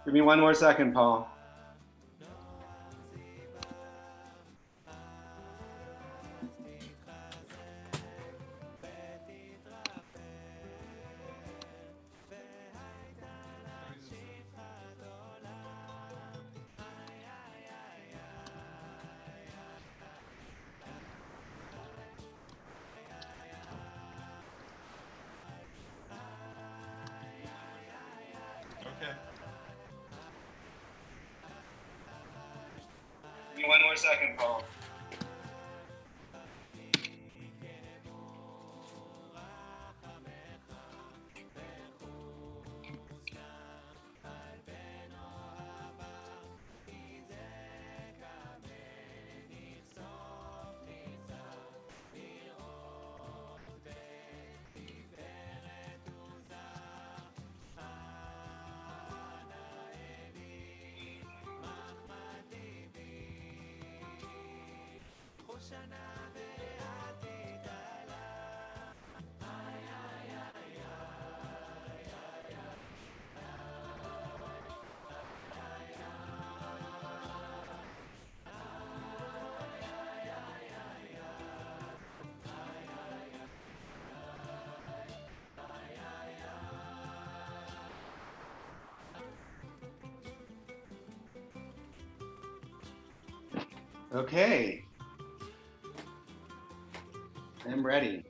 Give me one more second, Paul. Give me one more second, Paul. Okay, I'm ready.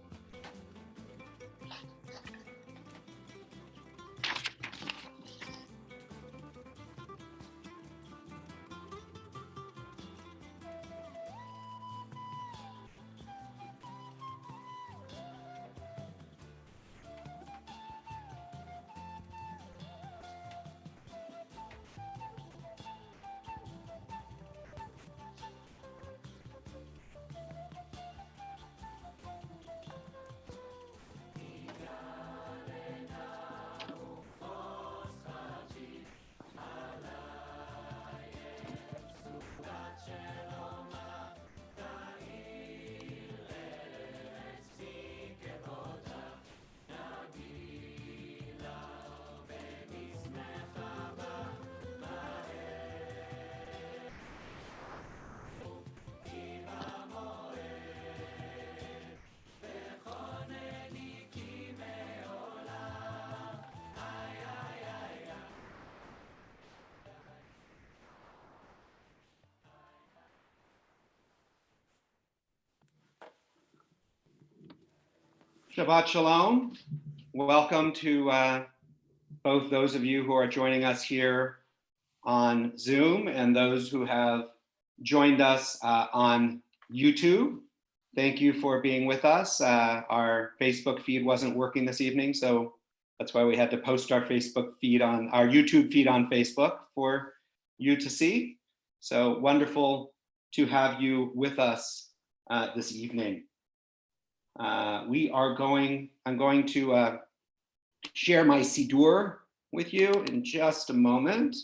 Shabbat Shalom. Welcome to both those of you who are joining us here on Zoom and those who have joined us on YouTube. Thank you for being with us. Our Facebook feed wasn't working this evening, so that's why we had to post our Facebook feed on our YouTube feed on Facebook for you to see. So wonderful to have you with us this evening. I'm going to share my Siddur with you in just a moment.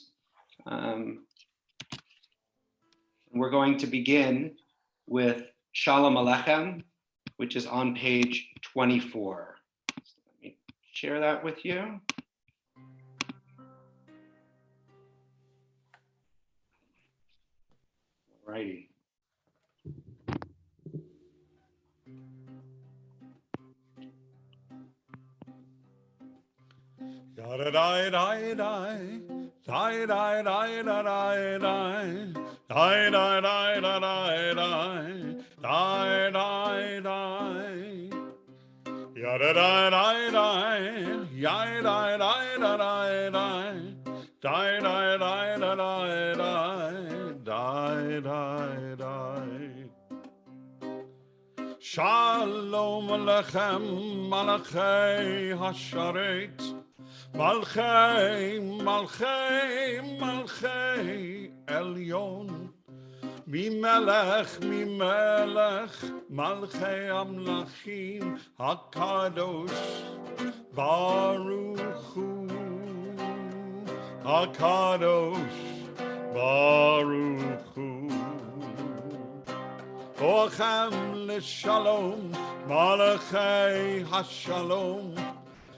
We're going to begin with Shalom Aleichem, which is on page 24. So let me share that with you. All righty. Die, die, die, die, die, die, die, die, die. Ya da da da da, ya da da da da da, da da da da da da da. Shalom Alechem, Malachei Hasharet, Malchei, Malchei, Malchei Elyon. Mimelech, Malchei Amlachim, Hakadosh, Baruch Hu, Hakadosh, Baruch Hu. Ochem l'shalom, Malchei Hashalom,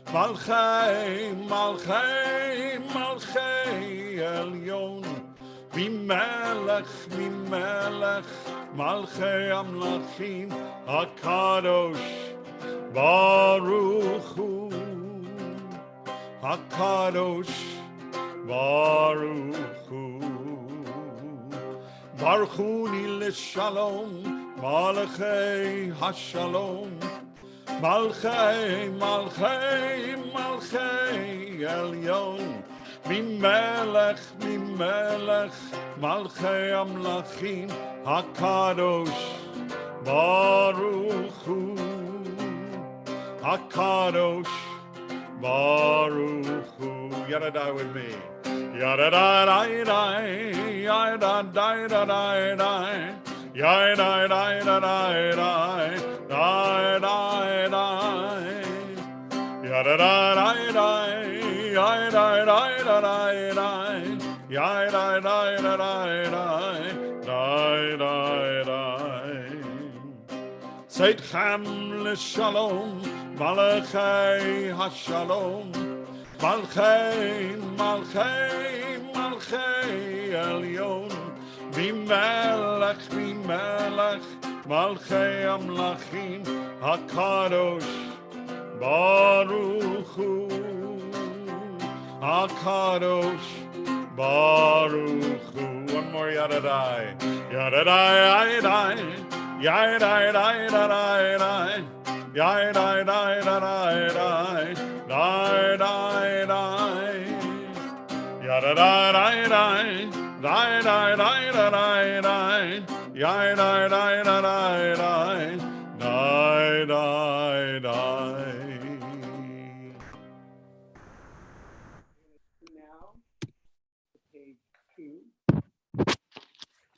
Malchei, Malchei, Malchei Elyon. Mimelech, Malchei Amlachim, Hakadosh, Baruch Hu, Hakadosh, Baruch Hu. Baruch Hu l'shalom, Malchei Hashalom, Malchei, Malchei, Malchei Elyon. Mimelech, Malchei Amlachim, Hakadosh, Baruch Hu, Hakadosh, Baruch Hu. Yada with me. Yada da da da, yada da da da da, yada da da da da, da da. Yada da da da, yada da da da, yada da da da da. Seitchem l'shalom, Malachei Hashalom, Malchei, Malchei, Malchei Elyon. Mimelech, Malchei Amlachim, Hakadosh, Baruch Hu, Hakadosh, Baruch Hu. One more yadadai, yadadai, yadadai, yadadai, yadadai, yadadai, yadadai, yadadai, yadadai, yadadai, Now, page 2.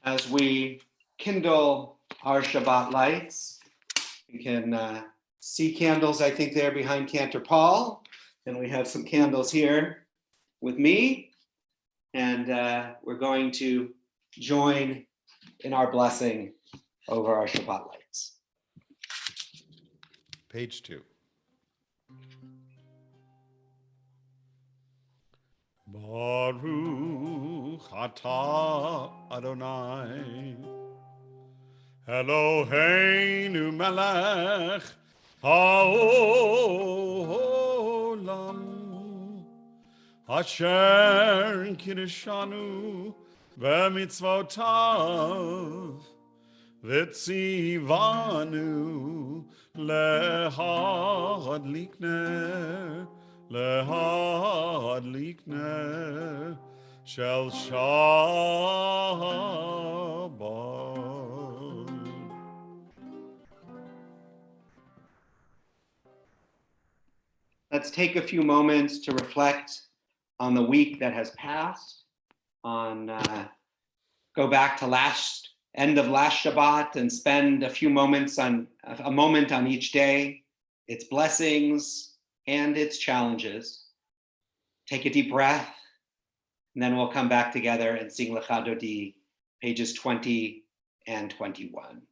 As we kindle our Shabbat lights, we can see candles, I think, there behind Cantor Paul. And we have some candles here with me. And we're going to join in our blessing over our Shabbat lights. Page 2. Baruch atah Adonai Eloheinu melech haolam asher kiddushanu b'mitzvotav v'tzivanu lehadlik ner Lehadlik ner shel Shabbat. Let's take a few moments to reflect on the week that has passed, go back to end of last Shabbat and spend a moment on each day, its blessings and its challenges. Take a deep breath, and then we'll come back together and sing Lecha Dodi, pages 20 and 21.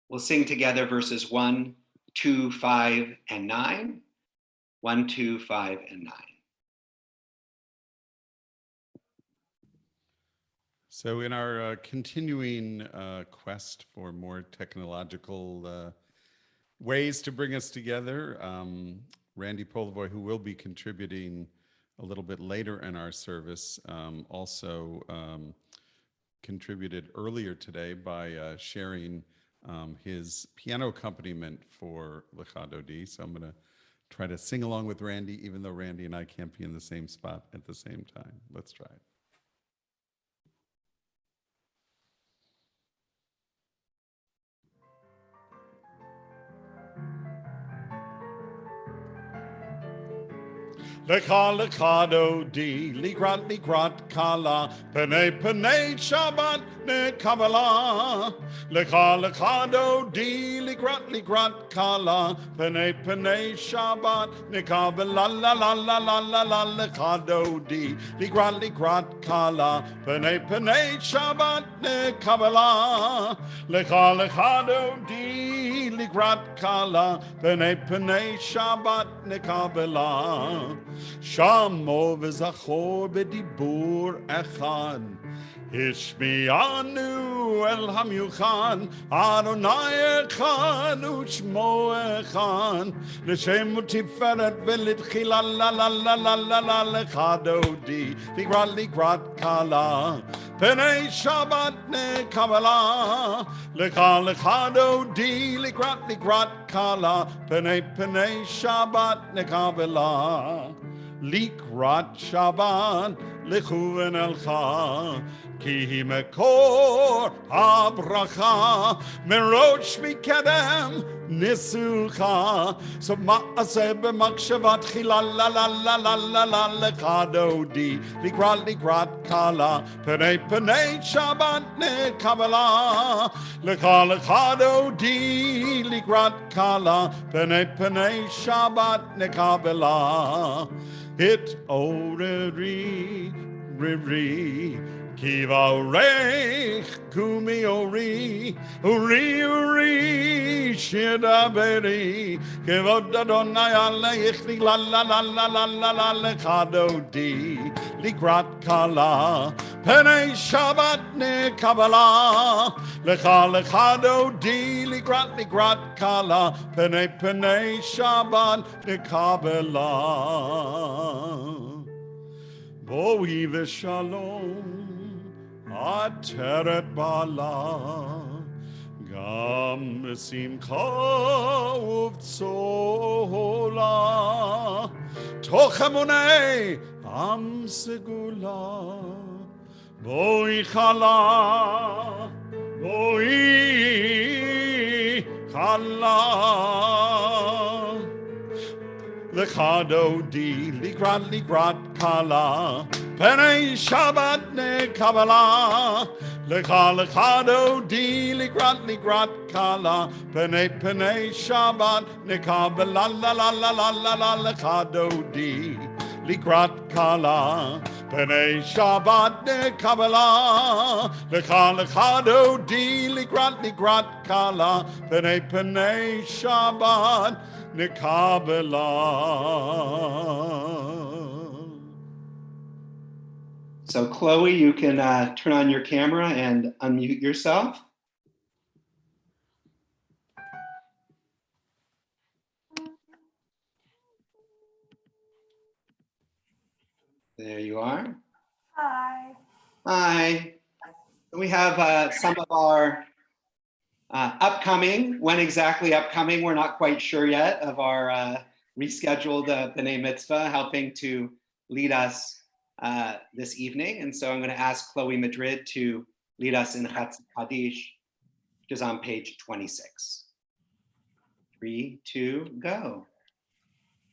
We'll sing together verses 1, 2, 5, and 9. 1, 2, 5, and 9. So in our continuing quest for more technological ways to bring us together, Randy Polivoy, who will be contributing a little bit later in our service, also contributed earlier today by sharing his piano accompaniment for Lecha Dodi. So I'm going to try to sing along with Randy, even though Randy and I can't be in the same spot at the same time. Let's try it. Lecha lecha dodi, ligrat kala, penei Shabbat ne kabbalah. Lecha lecha dodi, ligrat kala, penei Shabbat ne kabbalah. La la la la la la lecha dodi, ligrat kala, penei Shabbat ne kabbalah. Lecha lecha dodi, ligrat kala, penei Shabbat ne kabbalah. Shamo v'zachor b'dibur echad, Hishmianu el hamyuchan, Adonai echad u'shmo echad, L'shem u'tiferet v'litchila la la la la la la lecha dodi, ligrat kala, Penei Shabbat ne kabbalah, lecha dodi, ligrat kala, penei Shabbat ne kabbalah. Likrat Shabbat lechuven elcha, ki hi mekor habracha, merosh mikedem nisucha. So ma'aseh b'makshavat chila la la la la la la lecha dodi, ligrat kala, penei Shabbat ne kabbalah, lecha dodi, ligrat kala, penei Shabbat ne kabbalah. Hit oreri, riri, kiva reich, kumi ori, uri, shidaberi, kivod Adonai aleich, la la la la la la la lecha dodi, ligrat kala, penei Shabbat ne kabbalah, lecha dodi, ligrat kala, penei Shabbat ne kabbalah. Boi v'shalom, ateret bala, gam simcha uvtzola, toch emunei am segula, boi chala, boi chala. Lecha dodi, ligrat kala, penei Shabbat ne kabbalah. Lecha dodi, ligrat kala, penei Shabbat ne kabbalah. La la la la la la lecha dodi, ligrat kala, penei Shabbat ne kabbalah. Lecha dodi, ligrat kala, penei Shabbat ne kabbalah. So Chloe, you can turn on your camera and unmute yourself. There you are. Hi. Hi. We have some of our upcoming, when exactly upcoming, we're not quite sure yet, of our rescheduled B'nai Mitzvah helping to lead us this evening. And so I'm going to ask Chloe Madrid to lead us in Chatz Kaddish, which is on page 26. 3, 2, go.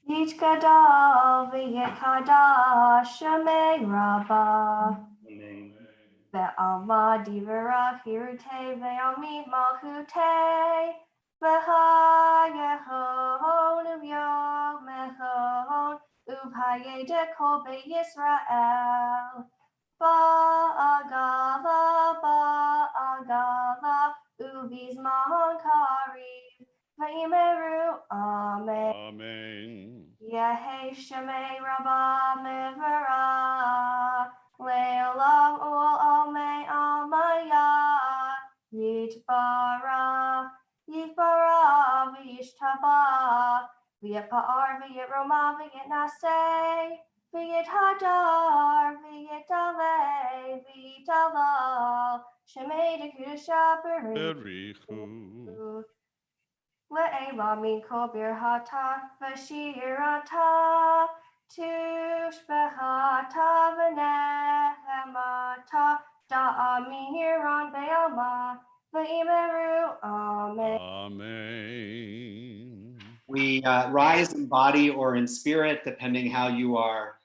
Yitkadal v'yekadash shemei rabbah. Amen. Ve'alma divera hirute ve'almi malchute. V'hayehon uv'yom mechon uv'hayedekol be'Yisrael. Ba'agala ובזמן קריב, ויאמרו אמן. Amen. יהי שמי רבה מברך, לעולם ולעולמי עלמיה, יתברך, יתברך וישתבח, ויתפאר ויתרומם ויתנשא, ויתהדר ויתעלה ויתהלל, שמי דקדושה Berichu. לעילה מכל ברכתה ושירתה, תושבחתה ונחמתה, דאמינרן בעלמה, ויאמרו אמן. Amen. We rise in body or in spirit, depending how you are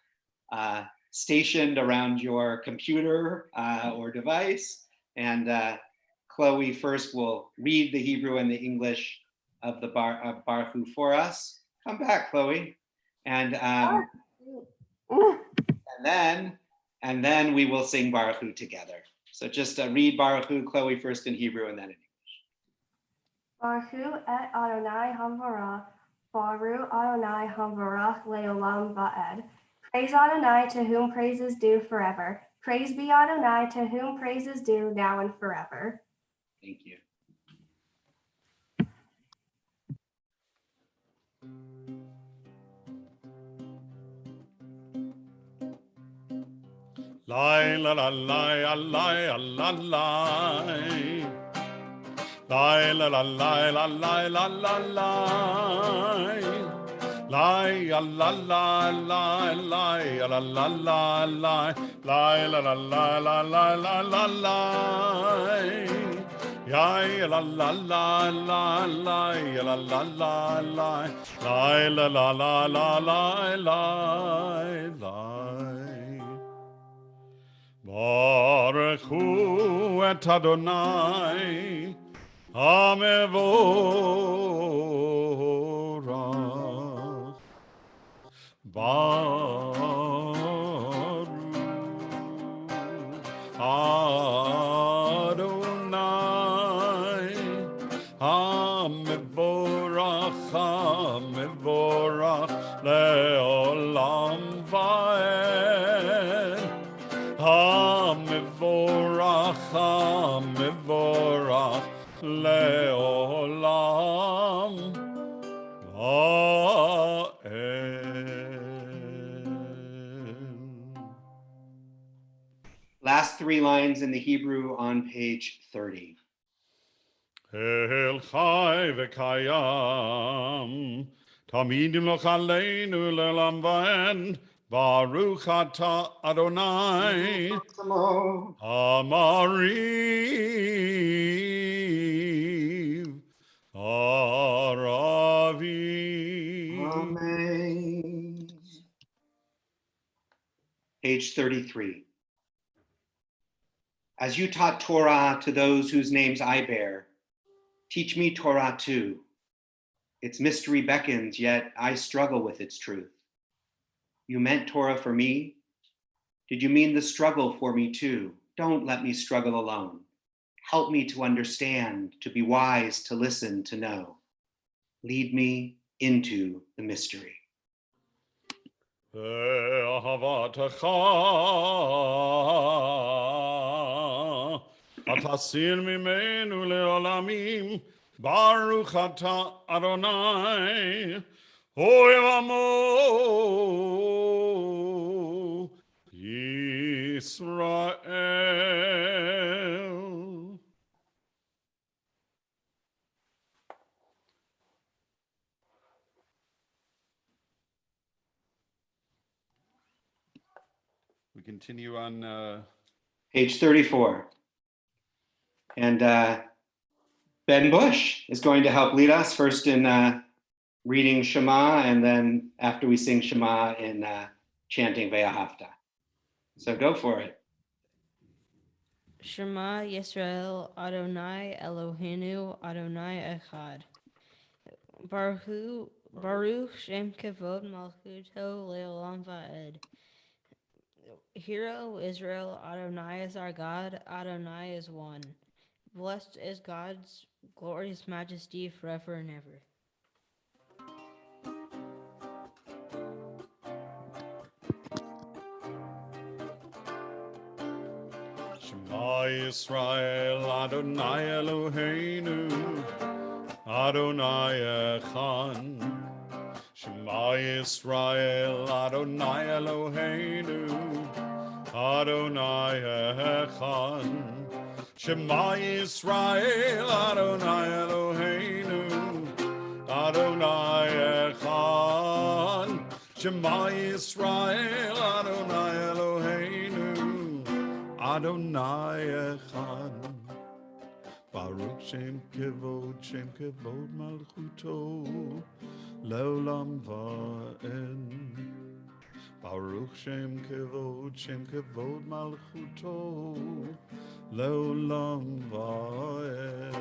stationed around your computer or device. And Chloe first will read the Hebrew and the English of the Baruch Hu for us. Come back, Chloe. And then we will sing Baruch Hu together. So just read Baruch Hu, Chloe, first in Hebrew and then in English. Baruch Hu et Adonai Hamvarach, Baruch Adonai Hamvarach Leolam Va'ed. Praise Adonai, to whom praise is due forever. Praise be Adonai, to whom praise is due now and forever. Thank you. Lai la la lai la la la lai. Lai la la lai la la la la lai. Lai la la la la lai la la la lai. Lai la la la la la la la lai. Yai la la la la lai la la la lai. Lai la la la la la lai lai. Baruch Hu et Adonai Hamevorach. Baruch Adonai Hamevorach, Hamevorach leolam vaed. Hamevorach, Hamevorach leolam vaed. Last three lines in the Hebrew on page 30. El chai v'kayam, tamidim lo chaleinu le'olam vaed. Baruch atah Adonai Amariv Aravi. Amen. Page 33. As you taught Torah to those whose names I bear, teach me Torah too. Its mystery beckons, yet I struggle with its truth. You meant Torah for me? Did you mean the struggle for me too? Don't let me struggle alone. Help me to understand, to be wise, to listen, to know. Lead me into the mystery. Ve'ahavatecha atasir mimenu le'olamim. Baruch atah Adonai Ohev amo Yisrael. We continue on Page 34. And Ben Bush is going to help lead us first in reading Shema, and then after we sing Shema in chanting Ve'ahavta. So go for it. Shema Yisrael Adonai Eloheinu Adonai Echad. Baruch Shem Kavod Malchuto Leolam Va'ed. Hear, O Israel, Adonai is our God, Adonai is one. Blessed is God's glorious majesty forever and ever. Shema Yisrael, Adonai Eloheinu, Adonai Echad. Shema Yisrael, Adonai Eloheinu, Adonai Echad. Shema Yisrael, Adonai Eloheinu, Adonai Echad. Shema Yisrael, Adonai Eloheinu, Adonai Echad. Baruch Shem Kevod Malchuto, Leolam Va'ed. Baruch Shem Kevod Malchuto, Leolam Va'ed.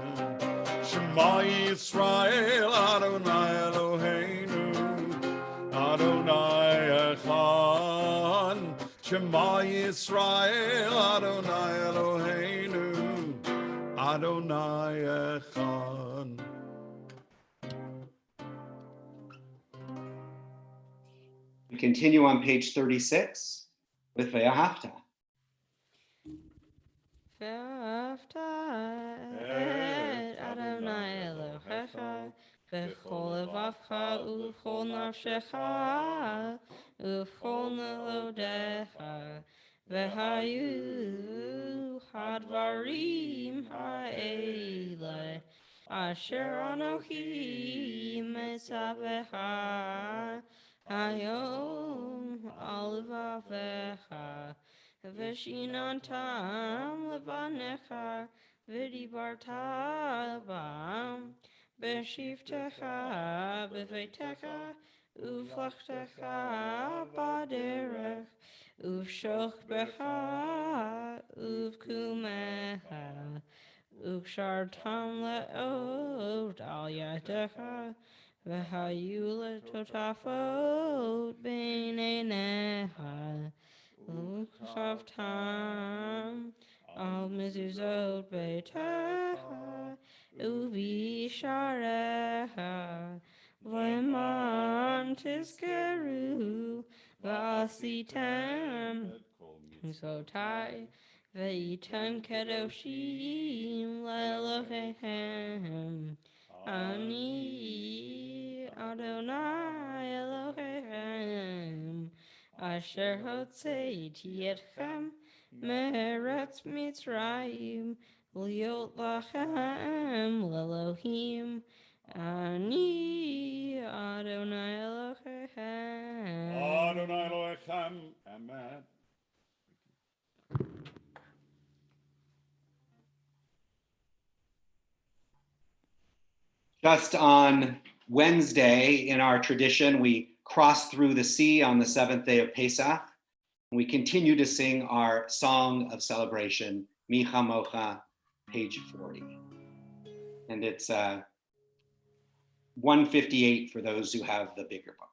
Shema Yisrael, Adonai Eloheinu, Adonai Echad. Shema Yisrael, Adonai Eloheinu, Adonai Echad. We continue on page 36 with Ve'ahavta. Ve'ahavta et Adonai Elohecha b'chol levavcha u'b'chol nafshecha u'b'chol melodecha v'hayu hadvarim ha'ele asher anochi metzavecha hayom al levavecha Veshinantam levanecha vidibarta bam beshivtecha bevetecha uvlachtecha baderech uvshochbecha uvkumecha ukshartam leot al yadecha v'hayu letotafot beinenecha Ukhavtam al mezuzot beitecha uvisharecha v'eman tizkeru v'asitem zotai v'yitem kedoshim le'Elohechem ani Adonai Elohechem Asher hotzeiti etchem me'eretz Mitzrayim liot lachem le'Elohim ani Adonai Elohechem. Adonai Elohechem, amen. Just on Wednesday, in our tradition, we cross through the sea on the seventh day of Pesach. We continue to sing our song of celebration, Mi Chamocha, page 40. And it's 158 for those who have the bigger book.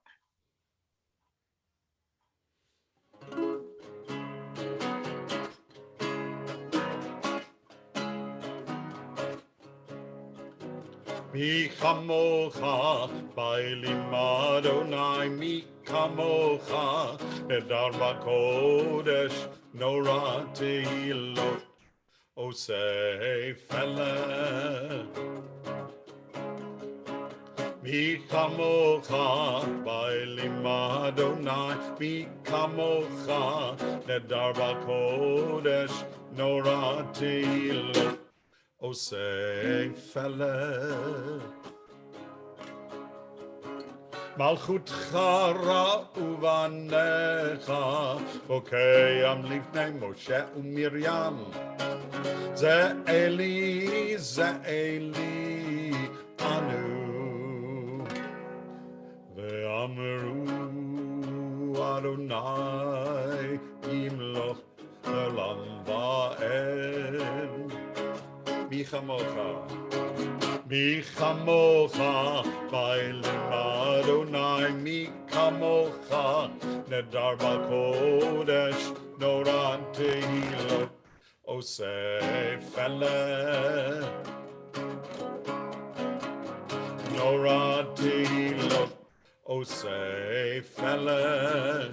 Mi chamocha, bailim Adonai, mi chamocha, edar bakodesh, nora teilot, osei fele. Mi chamocha, bailim Adonai, mi chamocha, edar bakodesh, nora teilot, osei fele. Malchutcha ra'uvanecha, bokeyam lifnei Moshe u'Miriam. Ze Eli anu. Ve'amru Adonai yimloch olam va'ed. Mi chamocha, bailim Adonai, mi chamocha, nedar bakodesh, noran tehilot, Osei Fele Norati Lo Osei Fele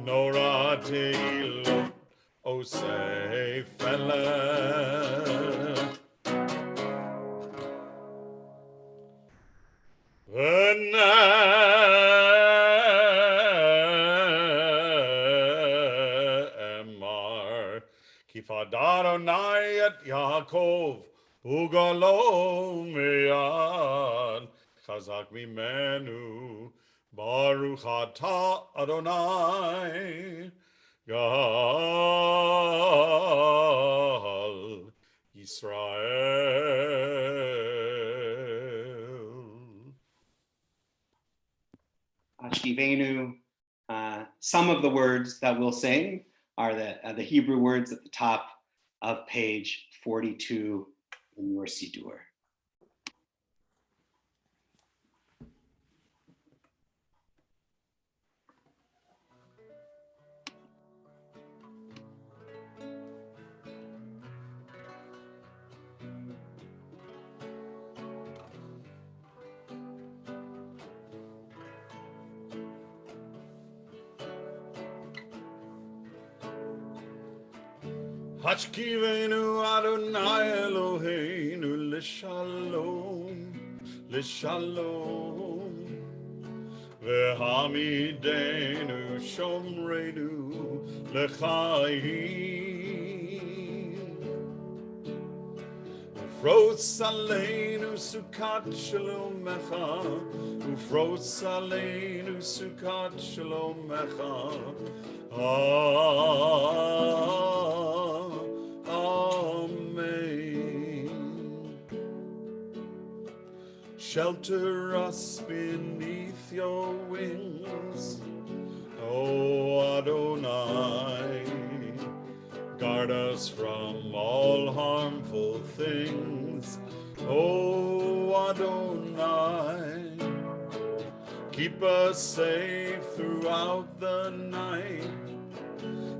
Norati Lo Osei Fele Emar Kifadar Adonai et Yaakov Ugalo Miyad Chazak Mimenu Baruch Ata Adonai Gal Yisrael. Ashkivenu. Some of the words that we'll sing are the Hebrew words at the top of page 42 in your Siddur. Hashkivenu Adonai Eloheinu l'shalom, l'shalom. V'hamidenu shomrenu l'chaim. Ufros aleinu sukat shalomecha, ufros aleinu sukat shalomecha. Amen. Shelter us beneath your wings, O Adonai. Guard us from all harmful things, O Adonai. Keep us safe throughout the night,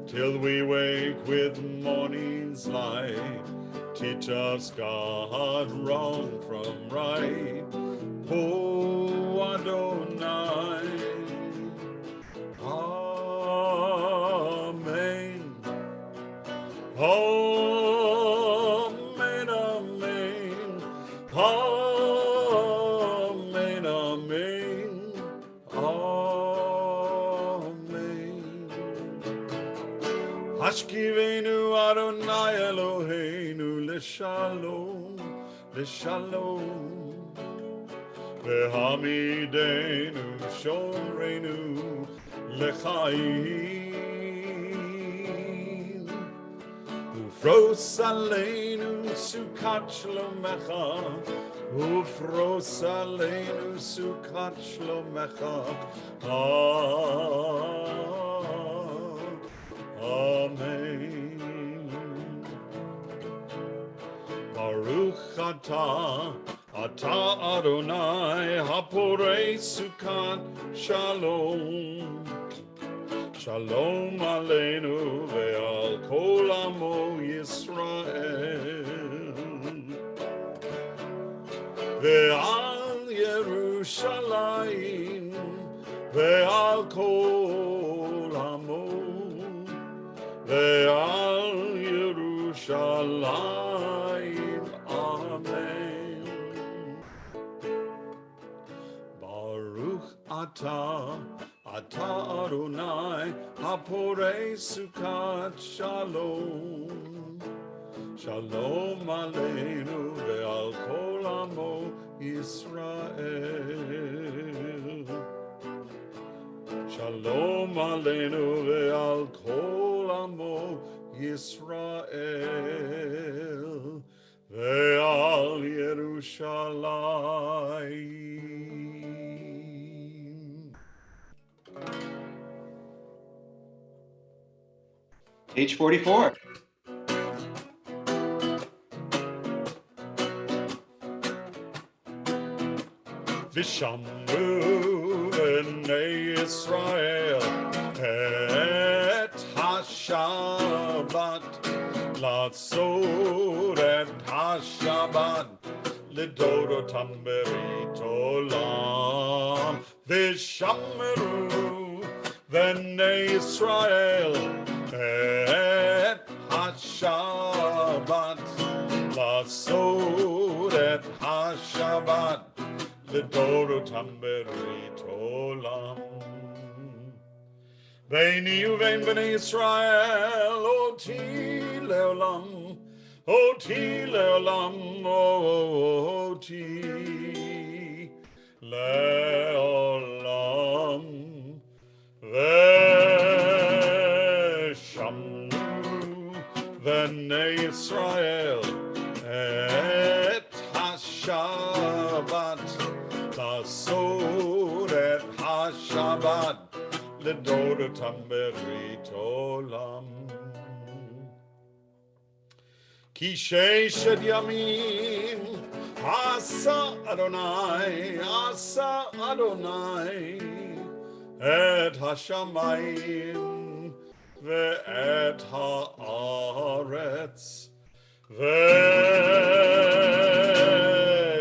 till we wake with morning's light. Teach us, God, wrong from right, O Adonai. Amen. Amen, amen. Amen, amen. Amen. Hashkivenu Adonai Eloheinu l'shalom, l'shalom. V'hamidenu shomrenu l'chaim. Ufros aleinu sukat shlomecha, ufros aleinu sukat shlomecha. Amen. Baruch atah Adonai haporei sukat shalom. Shalom aleinu ve'al kol amo Yisrael. Ve'al Yerushalayim ve'al kol amo. Ve'al Yerushalayim. Amen. Baruch atah Adonai haporei sukat shalom. Shalom aleinu ve'al kol amo Yisrael. Shalom aleinu ve'al kol amo Yisrael. Ve'al Yerushalayim. Page 44. V'shamru b'nei Yisrael et HaShabbat, לעשות את השבת, לדורותם ברית עולם, ושמרו בני ישראל את השבת, לעשות את השבת, לדורותם ברית עולם. ביני ובין בני ישראל אותי לעולם, אותי לעולם, אותי לעולם. ושמרו בני ישראל את השבת, לעשות את השבת, לדורותם ברית עולם. כי ששת ימים עשה אדוני, עשה אדוני את השמיים ואת הארץ,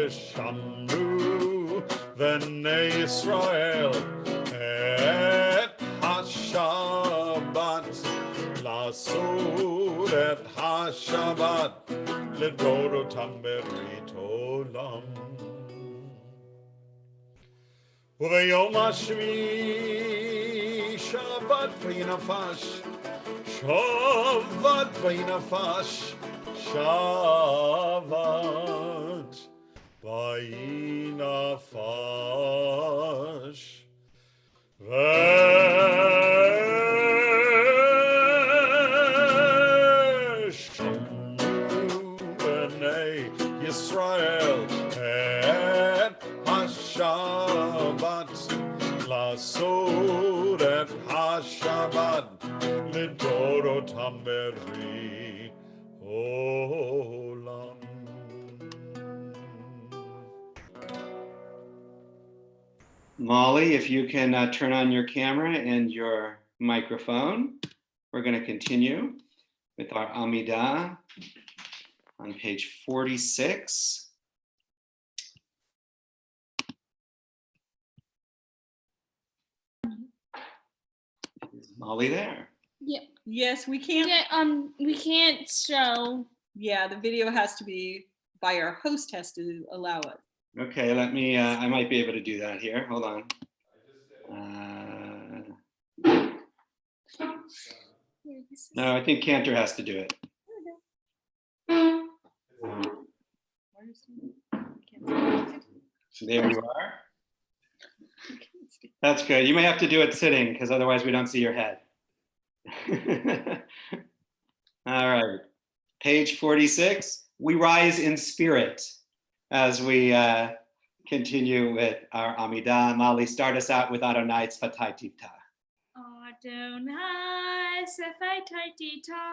ושמרו בני ישראל את השבת, לעשות את השבת, לדורותם ברית עולם. וביום השביעי שבת וינפש, שבת וינפש, שבת וינפש. ושמרו בני ישראל את השבת, לעשות את השבת, לדורותם ברית עולם. Molly, if you can turn on your camera and your microphone, we're going to continue with our Amidah on page 46. Is Molly there? Yeah. Yes, we can't. Yeah, we can't show. Yeah, the video has to be by our host has to allow it. Okay, let me, I might be able to do that here. Hold on. No, I think Cantor has to do it. So there you are. That's good. You may have to do it sitting because otherwise we don't see your head. All right. Page 46. We rise in spirit as we continue with our Amidah. Molly, start us out with Adonai Tzvatai Tivta. Adonai Sefetai Tita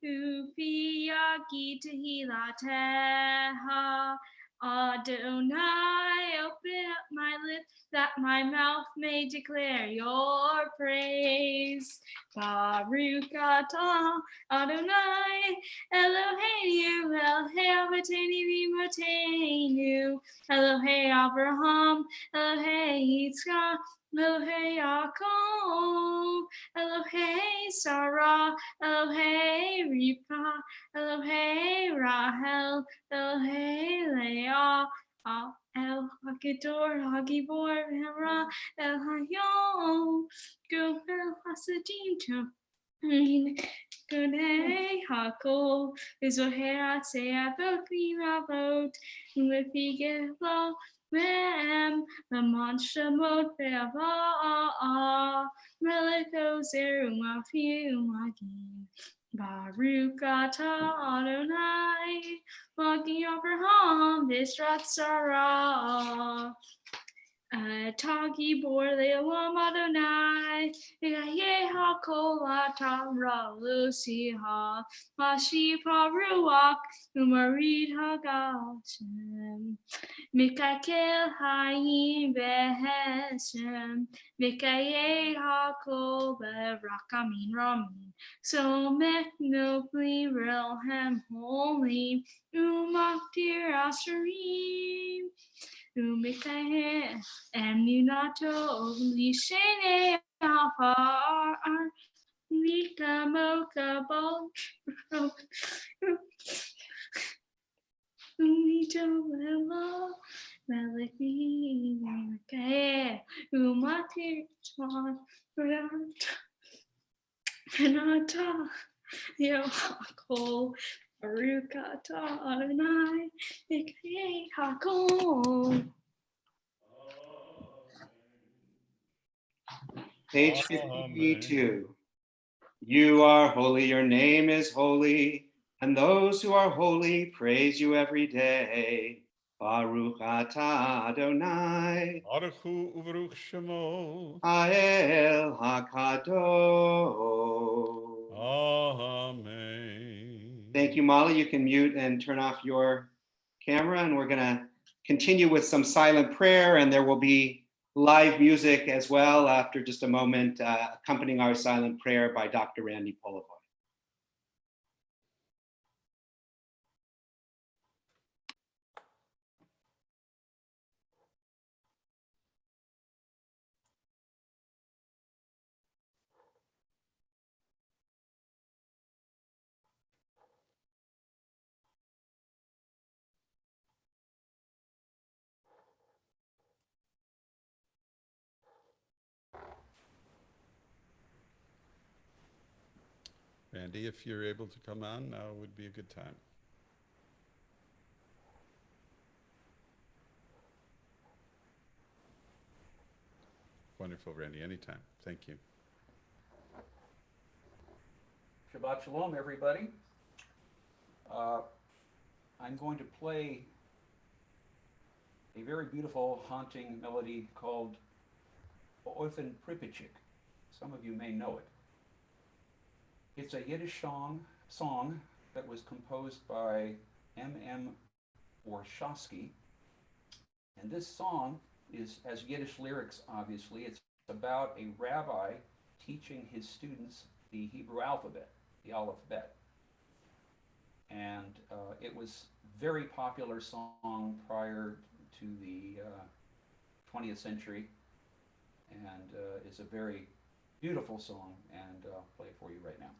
Ufi Yagi Tehilateha. Adonai, open up my lips that my mouth may declare your praise. Baruch atah Adonai Eloheinu Elohei Avotenu V'Imotenu Elohei Abraham Elohei Yitzchak Elohei Yaakov Elohei Sarah Elohei Rivka Elohei Rahel Elohei Leah El Hagidor Hagibor Hera El Hayom Gomel Hasadim Godei Hakol Zohera Seavot Vivavot Lefigelo Mem Lamon Shemot Be'ava Meliko Zeru Mafi Umagim Baruch atah Adonai Magi Avraham B'Israt Sarah Tagi Bor Le'olam Adonai Yeh HaKol Atamra Lusiha Mashiach HaRuach Umarid HaGashem Mikael Hayim Beheshem, Mikael Hakol Berakamin Ramin, so Meknobli Relhem Holy, Umaktir Asherim, Umikael, Emunato Lishene Afar, Mika Moka Bol, Umito Melody, Mikael, Umatir Chon, Renata, Yohakol, Arukata, Adonai, Mikael Hakol. Page Amen. 52. You are holy, your name is holy, and those who are holy praise you every day. Baruch atah Adonai, Baruchu uveruch shemo. Ha'el HaKadosh. Amen. Thank you, Molly. You can mute and turn off your camera, and we're going to continue with some silent prayer, and there will be live music as well after just a moment, accompanying our silent prayer by Dr. Randy Polivoy. Randy, if you're able to come on, now would be a good time. Wonderful, Randy, anytime. Thank you. Shabbat Shalom, everybody. I'm going to play a very beautiful, haunting melody called Oifen Pripyatchik. Some of you may know it. It's a Yiddish song that was composed by M.M. Warshawski. And this song has Yiddish lyrics, obviously. It's about a rabbi teaching his students the Hebrew alphabet, the Aleph Bet. And it was a very popular song prior to the 20th century, and is a very beautiful song, and I'll play it for you right now.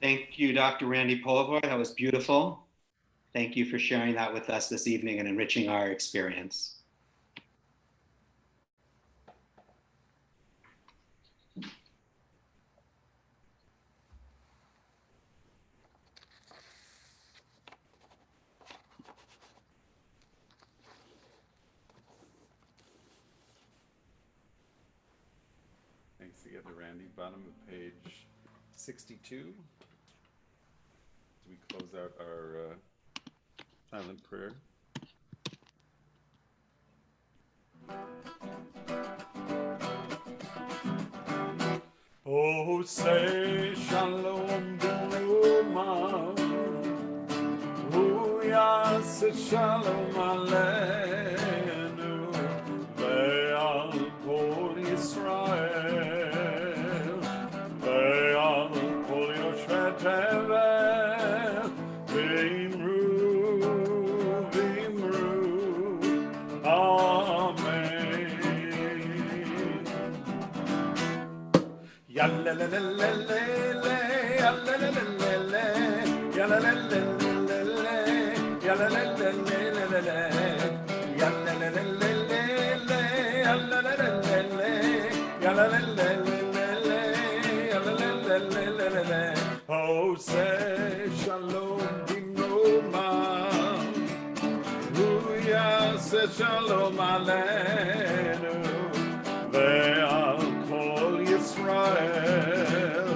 Thank you, Dr. Randy Polivoy. That was beautiful. Thank you for sharing that with us this evening and enriching our experience. Thanks again to Randy. Bottom of page 62. As we close out our silent prayer. Oh, say shalom b'numa, uyas shalom aleinu, ve'al kol Yisrael, ve'al kol yoshvei tevel, v'imru, v'imru, amen. Yalalalalalala, yalalalalalala, yalalalalalala, yalalalalalala, yalalalalalala, yalalalalalala, yalalalalalala. Oh, say shalom b'numa, uyas shalom aleinu, ve'al kol Yisrael,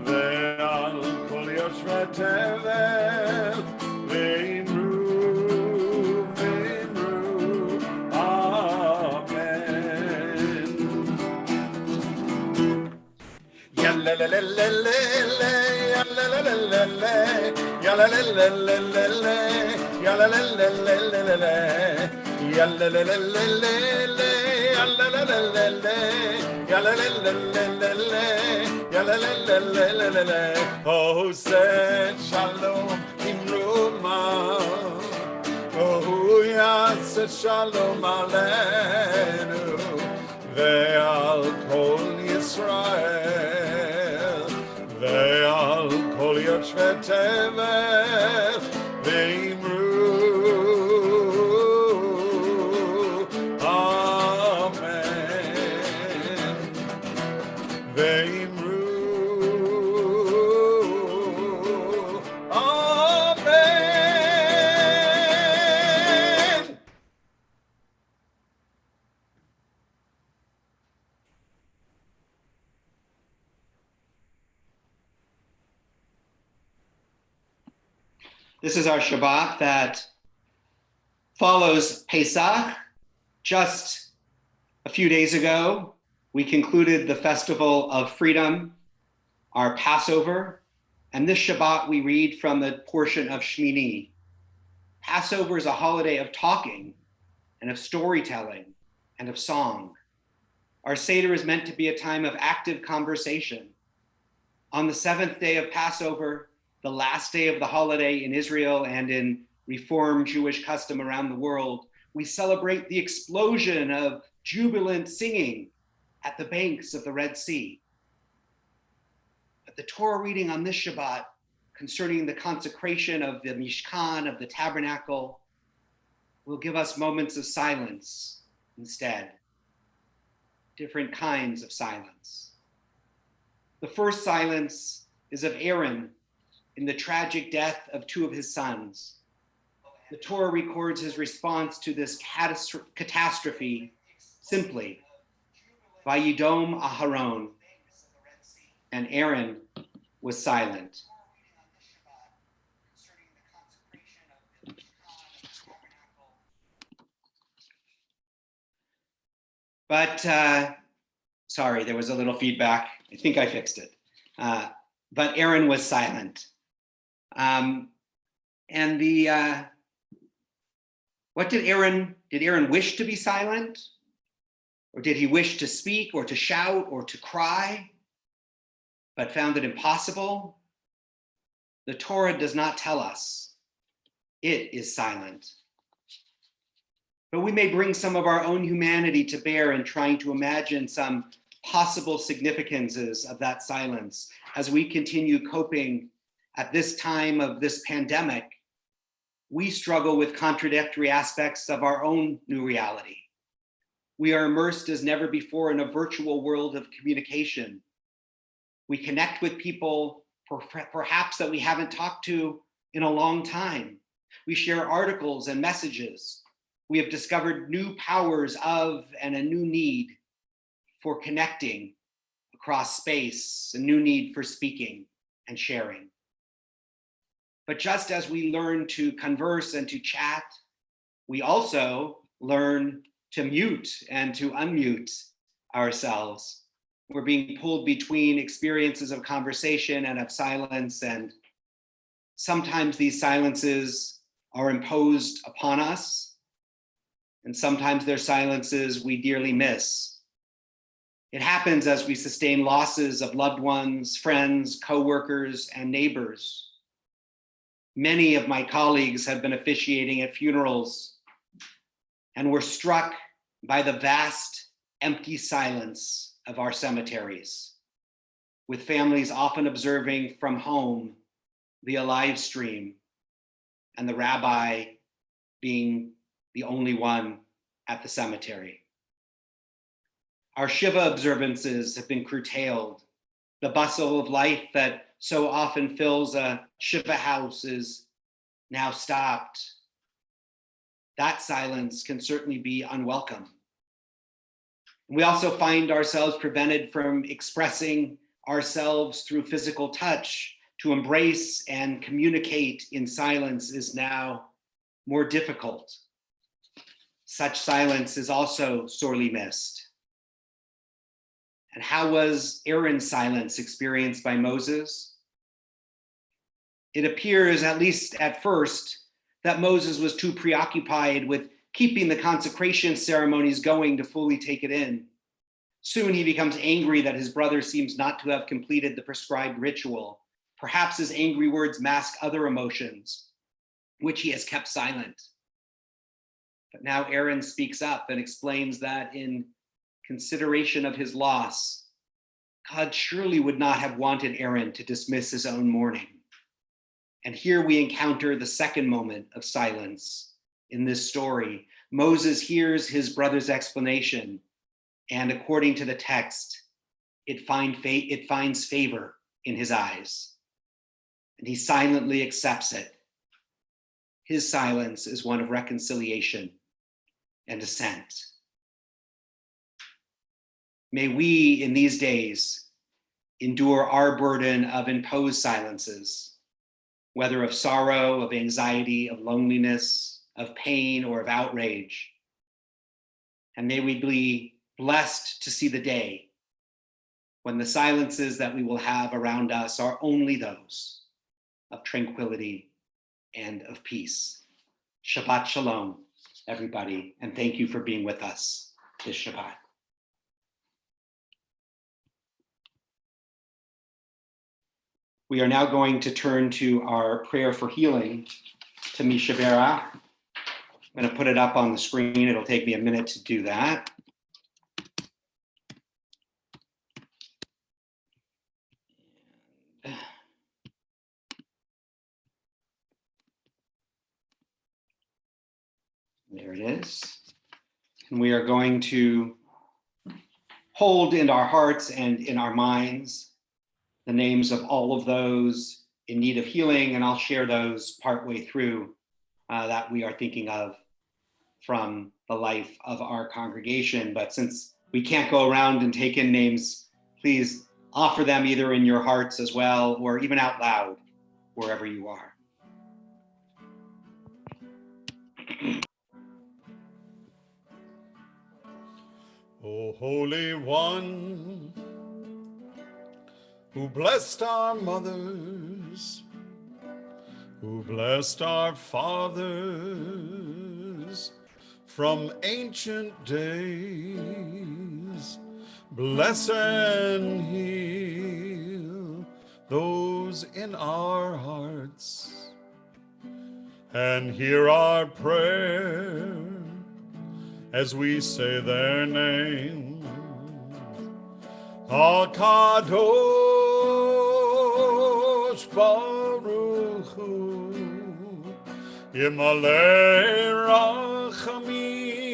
ve'al kol yoshvei tevel, v'imru, v'imru, amen. Yalalalala, yalalalala, yalalalala, yalalalala, yalalalala, yalalalala. Oh, said shalom imruma. Oh, yes, shalom aleinu. Ve'al kol Yisrael, ve'al kol yoshvei tevel, v'imru, amen. V'imru, amen. This is our Shabbat that follows Pesach. Just a few days ago, we concluded the festival of freedom, our Passover, and this Shabbat we read from the portion of Shmini. Passover is a holiday of talking and of storytelling and of song. Our Seder is meant to be a time of active conversation. On the seventh day of Passover, the last day of the holiday in Israel and in Reform Jewish custom around the world, we celebrate the explosion of jubilant singing at the banks of the Red Sea. But the Torah reading on this Shabbat concerning the consecration of the Mishkan, of the tabernacle, will give us moments of silence instead, different kinds of silence. The first silence is of Aaron in the tragic death of two of his sons. The Torah records his response to this catastrophe simply, Vayidom Aharon, and Aaron was silent. But, sorry, there was a little feedback. I think I fixed it. But Aaron was silent. What did Aaron wish to be silent? Or did he wish to speak or to shout or to cry, but found it impossible? The Torah does not tell us. It is silent. But we may bring some of our own humanity to bear in trying to imagine some possible significances of that silence as we continue coping at this time of this pandemic. We struggle with contradictory aspects of our own new reality. We are immersed as never before in a virtual world of communication. We connect with people perhaps that we haven't talked to in a long time. We share articles and messages. We have discovered new powers of and a new need for connecting across space, a new need for speaking and sharing. But just as we learn to converse and to chat, we also learn to mute and to unmute ourselves. We're being pulled between experiences of conversation and of silence, and sometimes these silences are imposed upon us, and sometimes they're silences we dearly miss. It happens as we sustain losses of loved ones, friends, coworkers, and neighbors. Many of my colleagues have been officiating at funerals and were struck by the vast, empty silence of our cemeteries, with families often observing from home via live stream, and the rabbi being the only one at the cemetery. Our Shiva observances have been curtailed. The bustle of life that so often fills a Shiva house is now stopped. That silence can certainly be unwelcome. We also find ourselves prevented from expressing ourselves through physical touch. To embrace and communicate in silence is now more difficult. Such silence is also sorely missed. And how was Aaron's silence experienced by Moses? It appears, at least at first, that Moses was too preoccupied with keeping the consecration ceremonies going to fully take it in. Soon he becomes angry that his brother seems not to have completed the prescribed ritual. Perhaps his angry words mask other emotions, which he has kept silent. But now Aaron speaks up and explains that in consideration of his loss, God surely would not have wanted Aaron to dismiss his own mourning. And here we encounter the second moment of silence in this story. Moses hears his brother's explanation, and according to the text, it finds favor in his eyes. And he silently accepts it. His silence is one of reconciliation and assent. May we, in these days, endure our burden of imposed silences, whether of sorrow, of anxiety, of loneliness, of pain, or of outrage. And may we be blessed to see the day when the silences that we will have around us are only those of tranquility and of peace. Shabbat shalom, everybody, and thank you for being with us this Shabbat. We are now going to turn to our prayer for healing to Mishavera. I'm going to put it up on the screen. It'll take me a minute to do that. There it is. And we are going to hold in our hearts and in our minds the names of all of those in need of healing, and I'll share those partway through that we are thinking of from the life of our congregation. But since we can't go around and take in names, please offer them either in your hearts as well, or even out loud, wherever you are. O Holy One, who blessed our mothers, who blessed our fathers from ancient days, bless and heal those in our hearts, and hear our prayer as we say their names. HaKadosh Baruch Hu, Yimalei Rachamim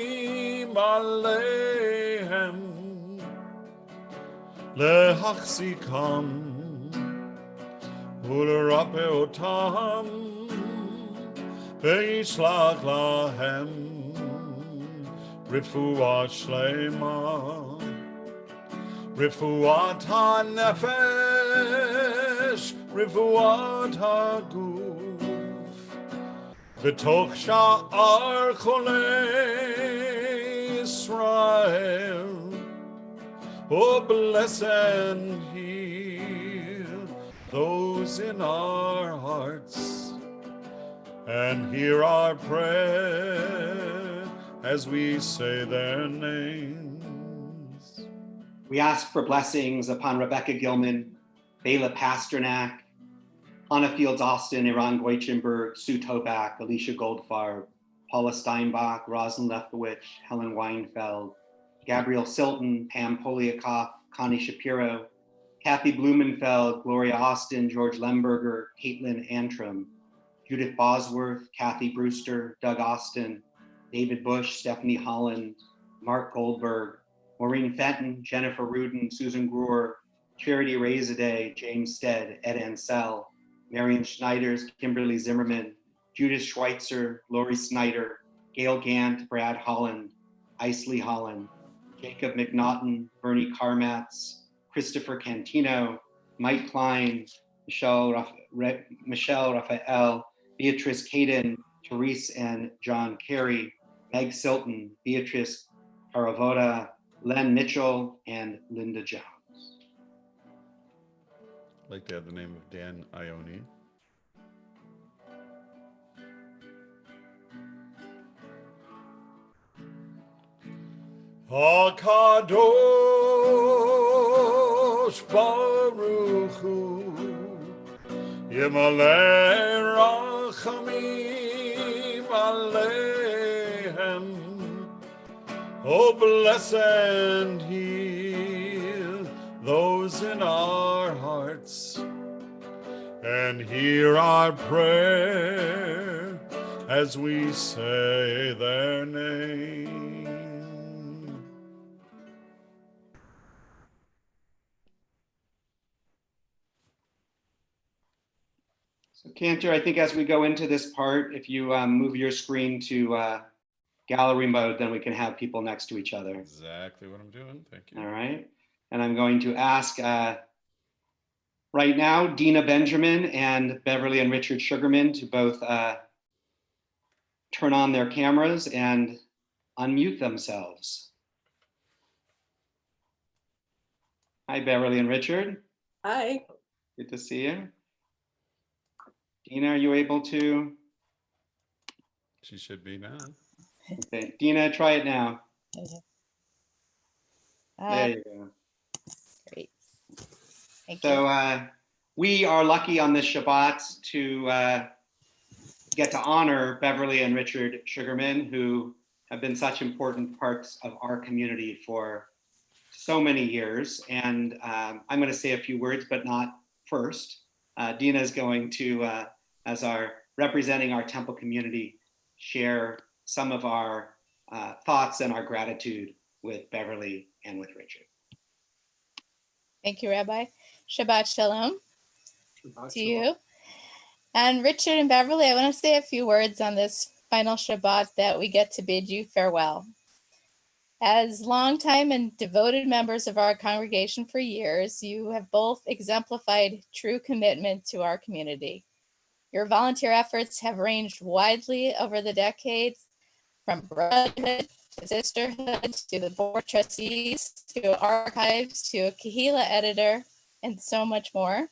Aleihem, Lehachzikam, Ulerapeh Otam, Ve'yishlach Lahem, Refuah Shlema, Refuat HaNefesh, Refuat HaGuf, B'toch Sha'ar Cholei Yisrael. Oh, bless and heal those in our hearts, and hear our prayer as we say their names. We ask for blessings upon Rebecca Gilman, Bela Pasternak, Anna Fields Austin, Iran Goichenberg, Sue Toback, Alicia Goldfarb, Paula Steinbach, Rosalind Lefkowitz, Helen Weinfeld, Gabrielle Silton, Pam Poliakoff, Connie Shapiro, Kathy Blumenfeld, Gloria Austin, George Lemberger, Caitlin Antrim, Judith Bosworth, Kathy Brewster, Doug Austin, David Bush, Stephanie Holland, Mark Goldberg, Maureen Fenton, Jennifer Rudin, Susan Brewer, Charity Razaday, James Stead, Ed Ansell, Marion Schneiders, Kimberly Zimmerman, Judith Schweitzer, Lori Snyder, Gail Gant, Brad Holland, Isley Holland, Jacob McNaughton, Bernie Carmatz, Christopher Cantino, Mike Klein, Michelle Raphael, Beatrice Caden, Therese and John Carey, Meg Silton, Beatrice Caravoda, Len Mitchell, and Linda Jones. I'd like to have the name of Dan Ione. HaKadosh Baruch Hu, Yimalei Rachamim Aleihem. Oh, bless and heal those in our hearts, and hear our prayer as we say their name. So Cantor, I think as we go into this part, if you move your screen to gallery mode, then we can have people next to each other. Exactly what I'm doing. Thank you. All right. And I'm going to ask right now, Dina Benjamin and Beverly and Richard Sugarman to both turn on their cameras and unmute themselves. Hi, Beverly and Richard. Hi. Good to see you. Dina, are you able to? She should be now. Okay, Dina, try it now. There you go. Great. Thank So you. we are lucky on this Shabbat to get to honor Beverly and Richard Sugarman, who have been such important parts of our community for so many years. And I'm going to say a few words, but not first. Dina is going to, as our representing our temple community, share some of our thoughts and our gratitude with Beverly and with Richard. Thank you, Rabbi. Shabbat Shalom Shabbat to you. And Richard and Beverly, I want to say a few words on this final Shabbat that we get to bid you farewell. As longtime and devoted members of our congregation for years, you have both exemplified true commitment to our community. Your volunteer efforts have ranged widely over the decades, from brotherhood to sisterhood to the board of trustees to archives to a Kahila editor and so much more.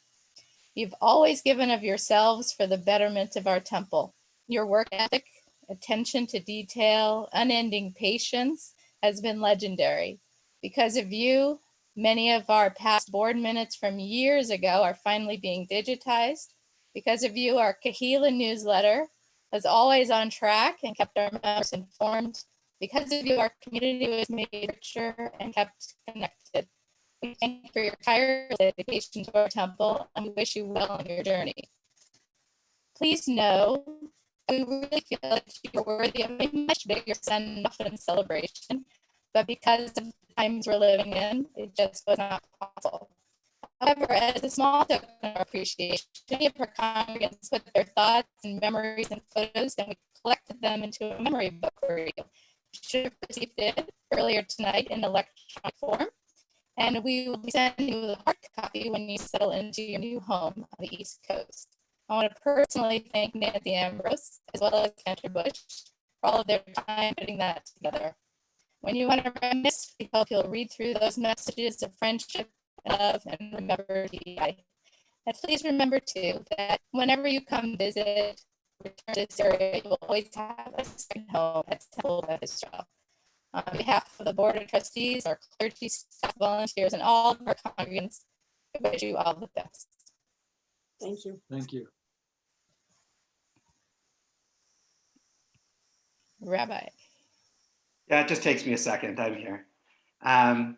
You've always given of yourselves for the betterment of our temple. Your work ethic, attention to detail, unending patience has been legendary. Because of you, many of our past board minutes from years ago are finally being digitized. Because of you, our Kahila newsletter was always on track and kept our members informed. Because of you, our community was made richer and kept connected. We thank you for your tireless dedication to our temple, and we wish you well on your journey. Please know that we really feel that you are worthy of a much bigger send-off and celebration, but because of the times we're living in, it just was not possible. However, as a small token of appreciation, many of our congregants put their thoughts and memories and photos, and we collected them into a memory book for you. You should have received it earlier tonight in electronic form, and we will be sending you the hard copy when you settle into your new home on the East Coast. I want to personally thank Nancy Ambrose, as well as Cantor Bush, for all of their time putting that together. When you want to reminisce, we hope you'll read through those messages of friendship, love, and remember TBI. And please remember too that whenever you come visit, return to this area, you will always have a second home at Temple Baptist Church. On behalf of the Board of Trustees, our clergy, staff, volunteers, and all of our congregants, I wish you all the best. Thank you. Thank you. Rabbi. Yeah, it just takes me a second. I'm here. Part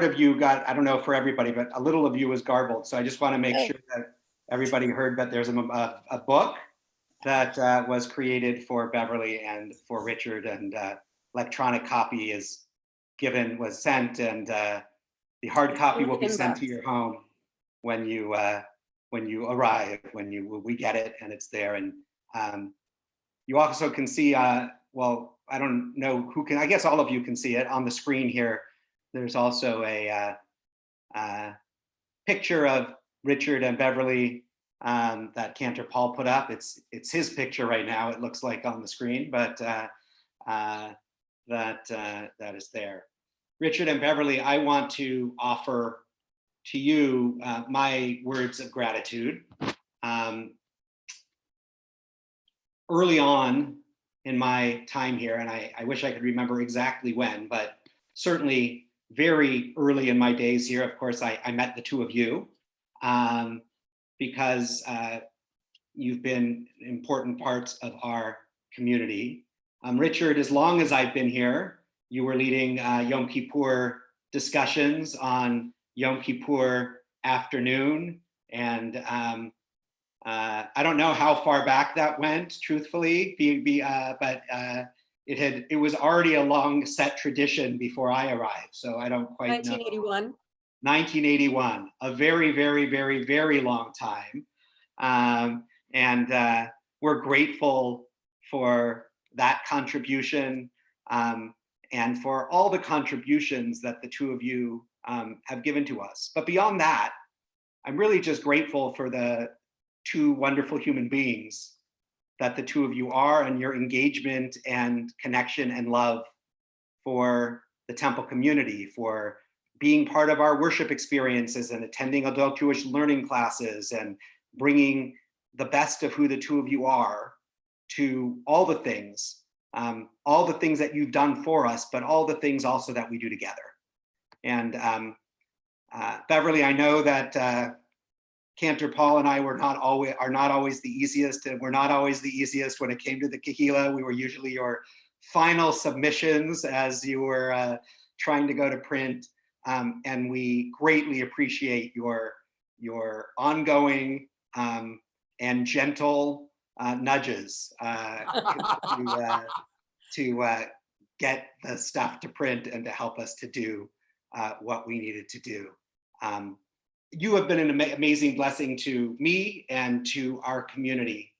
of you got, I don't know for everybody, but a little of you was garbled. So I just want to make sure that everybody heard that there's a book that was created for Beverly and for Richard, and electronic copy was sent, and the hard copy will be sent to your home when you arrive, we get it and it's there. And you also can see, well, I don't know who can, I guess all of you can see it on the screen here. There's also a picture of Richard and Beverly that Cantor Paul put up. It's his picture right now, it looks like on the screen, but that is there. Richard and Beverly, I want to offer to you my words of gratitude. Early on in my time here, and I wish I could remember exactly when, but certainly very early in my days here, of course, I met the two of you because you've been important parts of our community. Richard, as long as I've been here, you were leading Yom Kippur discussions on Yom Kippur afternoon, and I don't know how far back that went, truthfully, but it was already a long set tradition before I arrived, so I don't quite 1981. know. 1981, a very, very, very, very long time. And we're grateful for that contribution and for all the contributions that the two of you have given to us. But beyond that, I'm really just grateful for the two wonderful human beings that the two of you are, and your engagement and connection and love for the temple community, for being part of our worship experiences and attending adult Jewish learning classes and bringing the best of who the two of you are to all the things that you've done for us, but all the things also that we do together. And Beverly, I know that Cantor Paul and I are not always the easiest, and we're not always the easiest when it came to the Kehillah. We were usually your final submissions as you were trying to go to print, and we greatly appreciate your ongoing and gentle nudges to get the stuff to print and to help us to do what we needed to do. You have been an amazing blessing to me and to our community.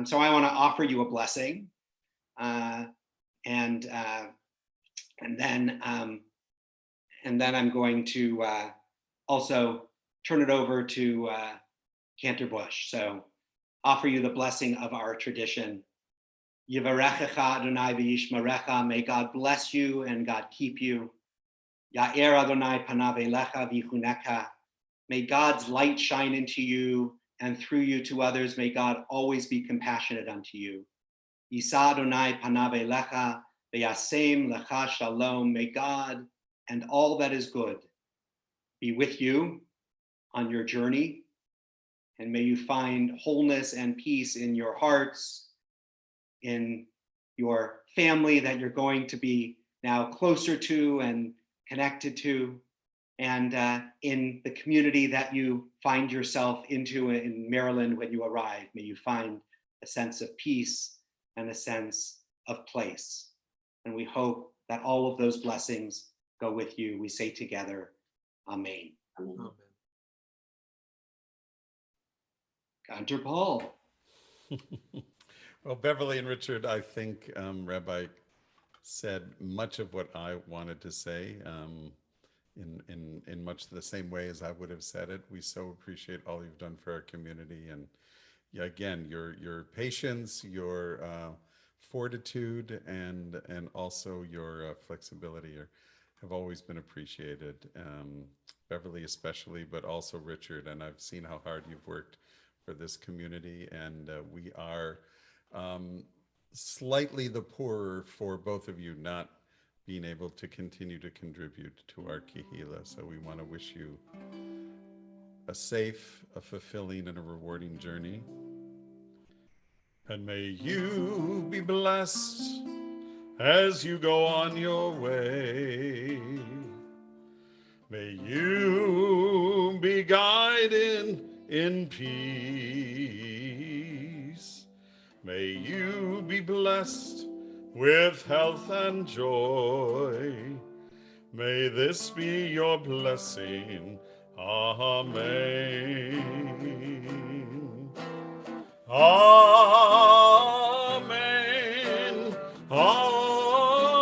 So I want to offer you a blessing, and then I'm going to also turn it over to Cantor Bush. So offer you the blessing of our tradition. Yivarechecha Adonai v'yishmerecha. May God bless you and God keep you. Ya'er Adonai panav elecha v'yichuneka. May God's light shine into you, and through you to others, may God always be compassionate unto you. Yisa Adonai panav elecha v'yasem lecha shalom. May God and all that is good be with you on your journey, and may you find wholeness and peace in your hearts, in your family that you're going to be now closer to and connected to, and in the community that you find yourself into in Maryland when you arrive. May you find a sense of peace and a sense of place. And we hope that all of those blessings go with you. We say together, Amen. Amen. Cantor Paul. Well, Beverly and Richard, I think Rabbi said much of what I wanted to say in much the same way as I would have said it. We so appreciate all you've done for our community, and again, your patience, your fortitude, and also your flexibility have always been appreciated. Beverly especially, but also Richard, and I've seen how hard you've worked for this community, and we are slightly the poorer for both of you not being able to continue to contribute to our Kehila. So we want to wish you a safe, a fulfilling, and a rewarding journey. And may you be blessed as you go on your way. May you be guided in peace. May you be blessed with health and joy. May this be your blessing. Amen. Amen. Amen.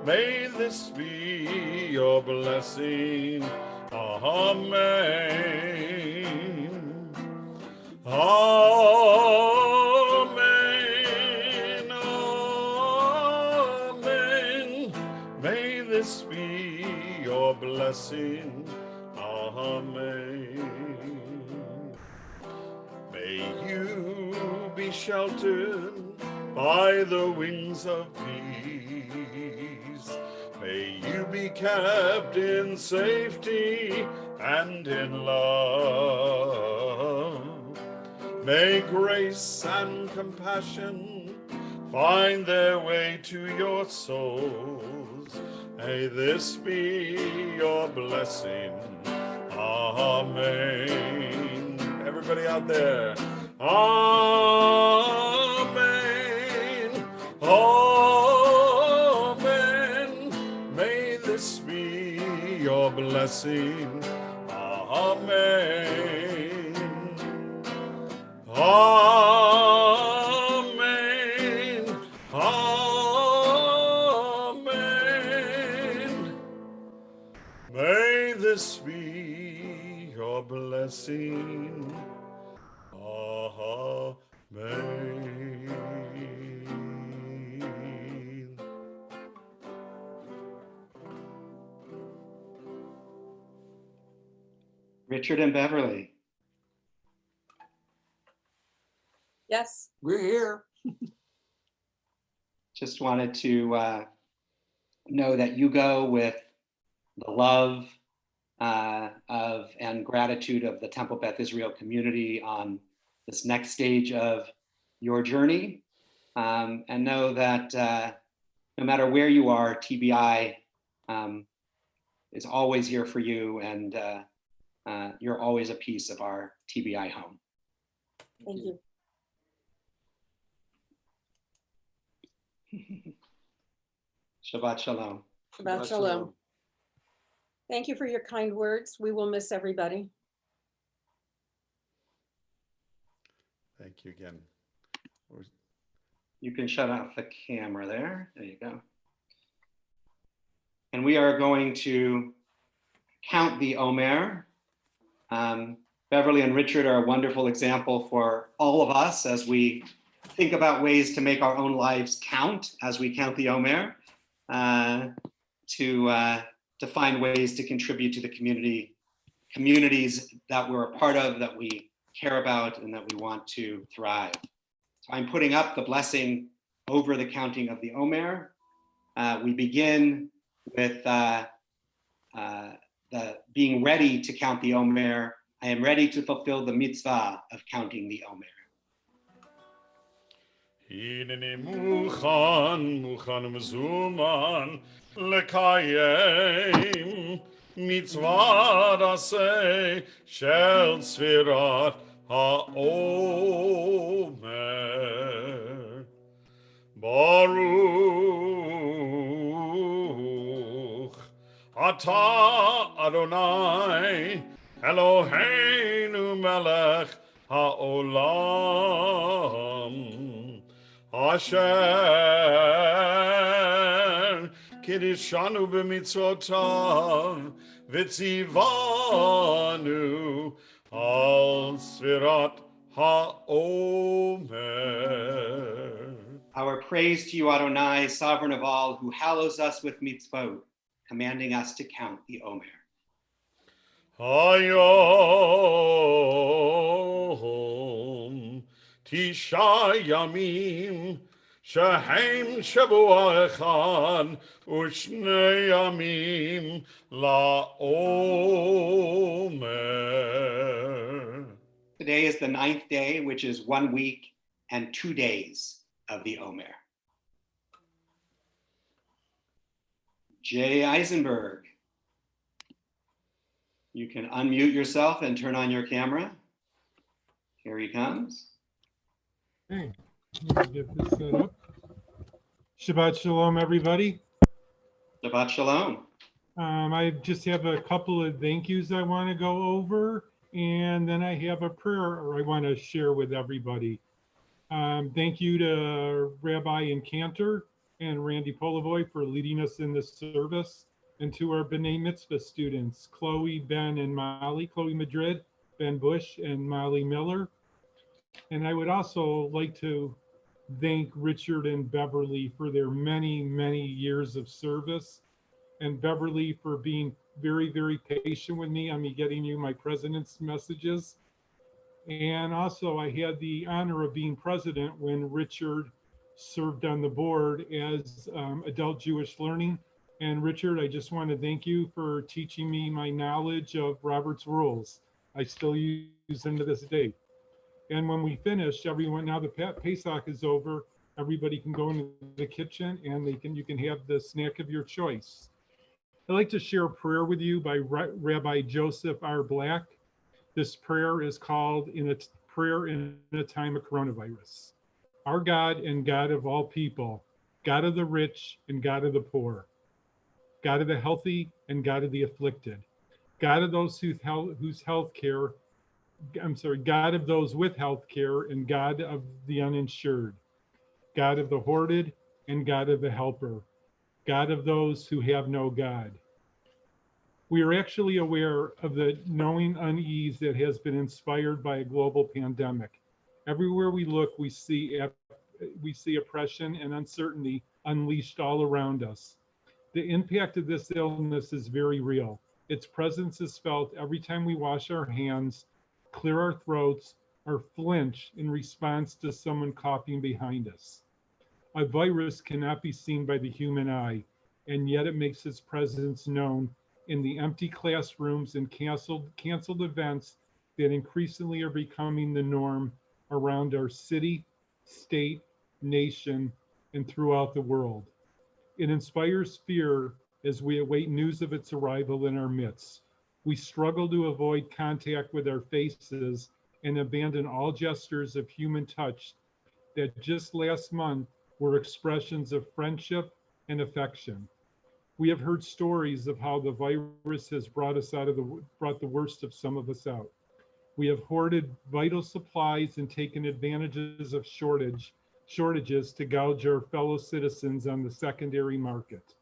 May this be your blessing. Amen. Amen. Amen. May this be your blessing. Amen. May you be sheltered by the wings of peace. May you be kept in safety and in love. May grace and compassion find their way to your souls. May this be your blessing. Amen. Everybody out there. Amen. Amen. May this be your blessing. Amen. Amen. Amen. May this be your blessing. Amen. Richard and Beverly. Yes. We're here. Just wanted to know that you go with the love of and gratitude of the Temple Beth Israel community on this next stage of your journey, and know that no matter where you are, TBI is always here for you, and you're always a piece of our TBI home. Thank you. Shabbat Shalom. Shabbat Shalom. Thank you for your kind words. We will miss everybody. Thank you again. You can shut off the camera there. There you go. And we are going to count the Omer. Beverly and Richard are a wonderful example for all of us as we think about ways to make our own lives count as we count the Omer, to find ways to contribute to the communities that we're a part of, that we care about, and that we want to thrive. So I'm putting up the blessing over the counting of the Omer. We begin with the being ready to count the Omer. I am ready to fulfill the mitzvah of counting the Omer. Hineni mukhan, mukhan mzuman, לקיים מצוות עשה של ספירת העומר. ברוך אתה אדוני אלוהינו מלך העולם אשר קידשנו במצוותיו וציוונו על ספירת העומר. Our praise to you, Adonai, sovereign of all, who hallows us with mitzvot, commanding us to count the Omer. היום תשעה ימים שהם שבוע אחד ושני ימים לעומר. Today is the 9th day, which is 1 week and 2 days of the Omer. Jay Eisenberg, you can unmute yourself and turn on your camera. Here he comes. Okay, let me get this set up. Shabbat Shalom, everybody. Shabbat Shalom. I just have a couple of thank yous I want to go over, and then I have a prayer I want to share with everybody. Thank you to Rabbi and Cantor and Randy Polivoy for leading us in this service, and to our B'nai Mitzvah students, Chloe, Ben, and Molly, Chloe Madrid, Ben Bush, and Molly Miller. And I would also like to thank Richard and Beverly for their many, many years of service, and Beverly for being very, very patient with me on me getting you my president's messages. And also I had the honor of being president when Richard served on the board as Adult Jewish Learning. And Richard, I just want to thank you for teaching me my knowledge of Robert's rules. I still use them to this day. And when we finish, everyone, now the Pesach is over, everybody can go into the kitchen and you can have the snack of your choice. I'd like to share a prayer with you by Rabbi Joseph R. Black. This prayer is called Prayer in a Time of Coronavirus. Our God and God of all people, God of the rich and God of the poor, God of the healthy and God of the afflicted, God of those whose health care, God of those with health care and God of the uninsured, God of the hoarded and God of the helper, God of those who have no God. We are actually aware of the knowing unease that has been inspired by a global pandemic. Everywhere we look, we see oppression and uncertainty unleashed all around us. The impact of this illness is very real. Its presence is felt every time we wash our hands, clear our throats, or flinch in response to someone coughing behind us. A virus cannot be seen by the human eye, and yet it makes its presence known in the empty classrooms and canceled events that increasingly are becoming the norm around our city, state, nation, and throughout the world. It inspires fear as we await news of its arrival in our midst. We struggle to avoid contact with our faces and abandon all gestures of human touch that just last month were expressions of friendship and affection. We have heard stories of how the virus has brought the worst of some of us out. We have hoarded vital supplies and taken advantages of shortages to gouge our fellow citizens on the secondary market.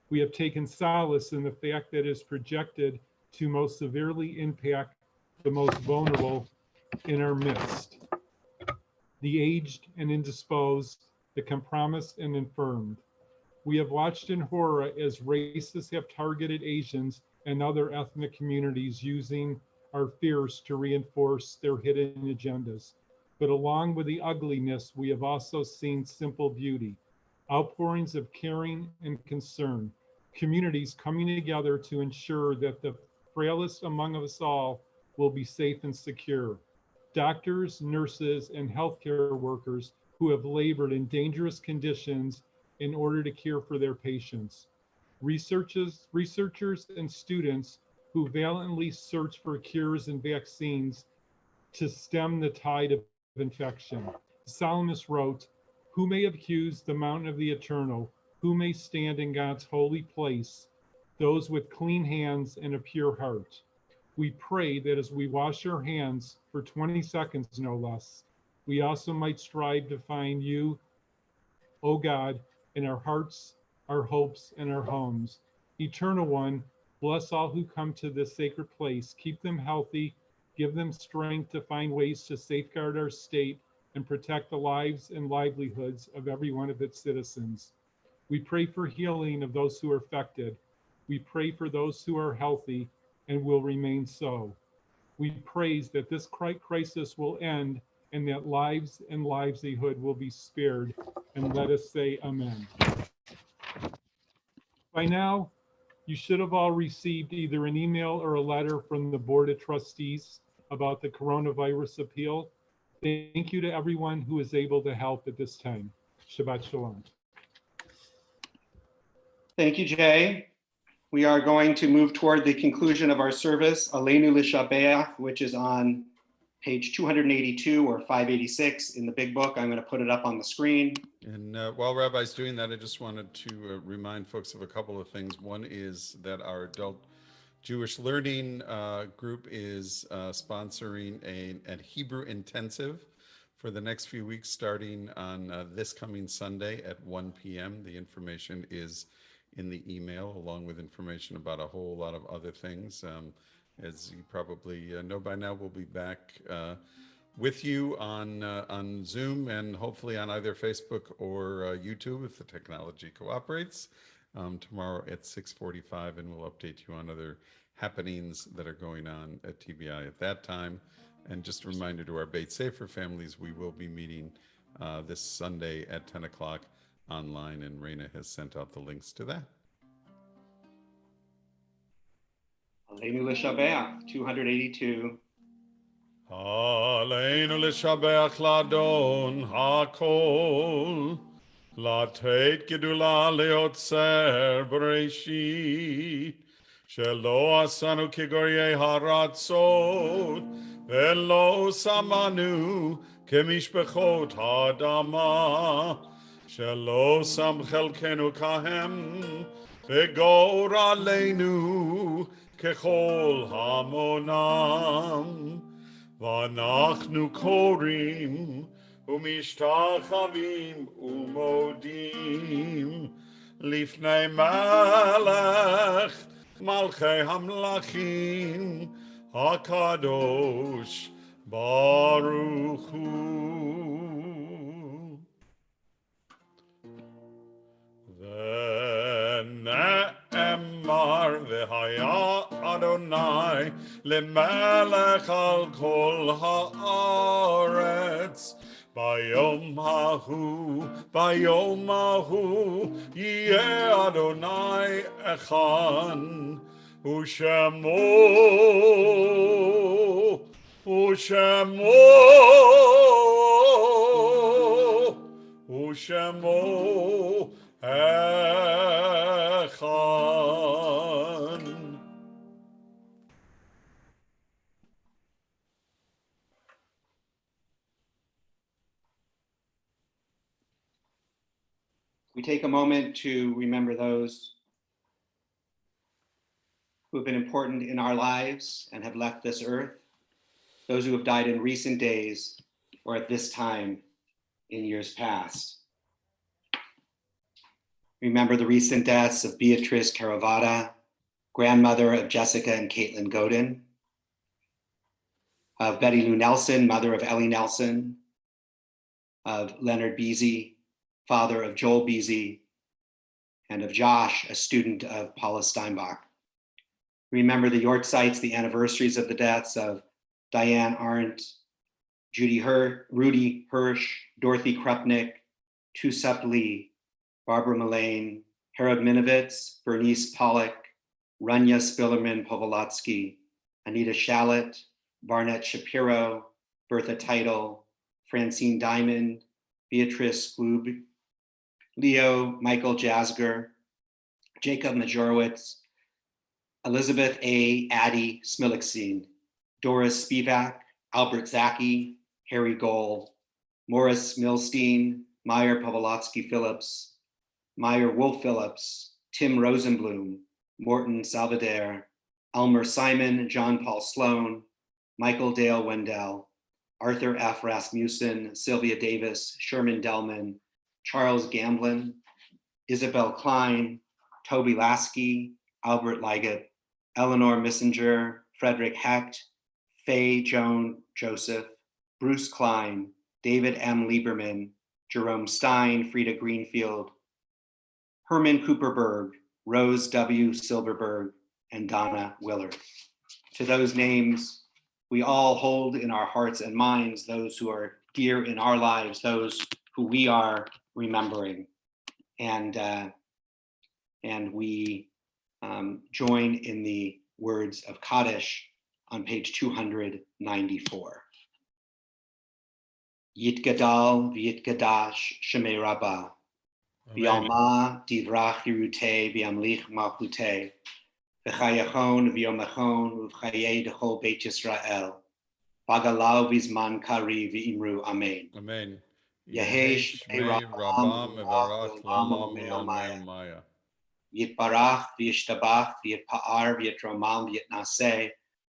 We have taken solace in the fact that it is projected to most severely impact the most vulnerable in our midst, the aged and indisposed, the compromised and infirmed. We have watched in horror as racists have targeted Asians and other ethnic communities using our fears to reinforce their hidden agendas. But along with the ugliness, we have also seen simple beauty, outpourings of caring and concern, communities coming together to ensure that the frailest among us all will be safe and secure. Doctors, nurses, and healthcare workers who have labored in dangerous conditions in order to care for their patients. researchers and students who valiantly search for cures and vaccines to stem the tide of infection. The psalmist wrote, "Who may accuse the mountain of the eternal? Who may stand in God's holy place? Those with clean hands and a pure heart." We pray that as we wash our hands for 20 seconds, no less, we also might strive to find you, O God, in our hearts, our hopes, and our homes. Eternal One, bless all who come to this sacred place. Keep them healthy, give them strength to find ways to safeguard our state and protect the lives and livelihoods of every one of its citizens. We pray for healing of those who are affected. We pray for those who are healthy and will remain so. We praise that this crisis will end and that lives and livelihood will be spared. And let us say amen. By now, you should have all received either an email or a letter from the Board of Trustees about the coronavirus appeal. Thank you to everyone who is able to help at this time. Shabbat Shalom. Thank you, Jay. We are going to move toward the conclusion of our service, Aleinu L'Shabeach, which is on page 282 or 586 in the big book. I'm going to put it up on the screen. And while Rabbi's doing that, I just wanted to remind folks of a couple of things. One is that our adult Jewish learning group is sponsoring a Hebrew intensive for the next few weeks, starting on this coming Sunday at 1 p.m. The information is in the email, along with information about a whole lot of other things. As you probably know by now, we'll be back with you on Zoom and hopefully on either Facebook or YouTube if the technology cooperates tomorrow at 6:45, and we'll update you on other happenings that are going on at TBI at that time. And just a reminder to our Beit Sefer families, we will be meeting this Sunday at 10 o'clock online, and Raina has sent out the links to that. Aleinu L'Shabeach, 282. Aleinu l'shabeach ladon hakol, לתת גדולה ליוצר בראשית, שלא עשנו כגויי הרצות, ולא שמנו כמשפחות האדמה, שלא שם חלקנו כהם, וגורלנו ככל המונם. ואנחנו קוראים ומשתחווים ומודים לפני מלך מלכי המלכים הקדוש ברוך הוא. ונאמר והיה אדוני למלך על כל הארץ ביום ההוא יהיה אדוני אחד ושמו אחד. We take a moment to remember those who have been important in our lives and have left this earth, those who have died in recent days or at this time in years past. Remember the recent deaths of Beatrice Caravada, grandmother of Jessica and Caitlin Godin, of Betty Lou Nelson, mother of Ellie Nelson, of Leonard Beasy, father of Joel Beasy, and of Josh, a student of Paula Steinbach. Remember the Yortzites, the anniversaries of the deaths of Diane Arndt, Rudy Hirsch, Dorothy Krupnick, Tusep Lee, Barbara Mullane, Herod Minovitz, Bernice Pollock, Rania Spillerman Povolotsky, Anita Shallett, Barnett Shapiro, Bertha Teitel, Francine Diamond, Beatrice Glube, Leo Michael Jasger, Jacob Majorowitz, Elizabeth A. Addy Smilixine, Doris Spivak, Albert Zaki, Harry Gold, Morris Milstein, Meyer Pavlotsky Phillips, Meyer Wolf Phillips, Tim Rosenblum, Morton Salvador, Elmer Simon, John Paul Sloan, Michael Dale Wendell, Arthur F. Rasmussen, Sylvia Davis, Sherman Delman, Charles Gamblin, Isabel Klein, Toby Lasky, Albert Liggett, Eleanor Missinger, Frederick Hecht, Faye Joan Joseph, Bruce Klein, David M. Lieberman, Jerome Stein, Frida Greenfield, Herman Cooperberg, Rose W. Silverberg, and Donna Willard. To those names, we all hold in our hearts and minds those who are dear in our lives, those who we are remembering. And we join in the words of Kaddish on page 294. Yitgadal v'yitgadash shemei Rabbah, v'yalma divrach yirutei v'yamlich malchutei, v'chayachon v'yomachon v'chayei d'chol Beit Yisrael, v'agalau v'zman kari v'imru amen. Amen. Yehesh Rabam Mevarach Lama Maya. Yitbarach v'yishtabach v'yitpa'ar v'yitromal v'yitnaseh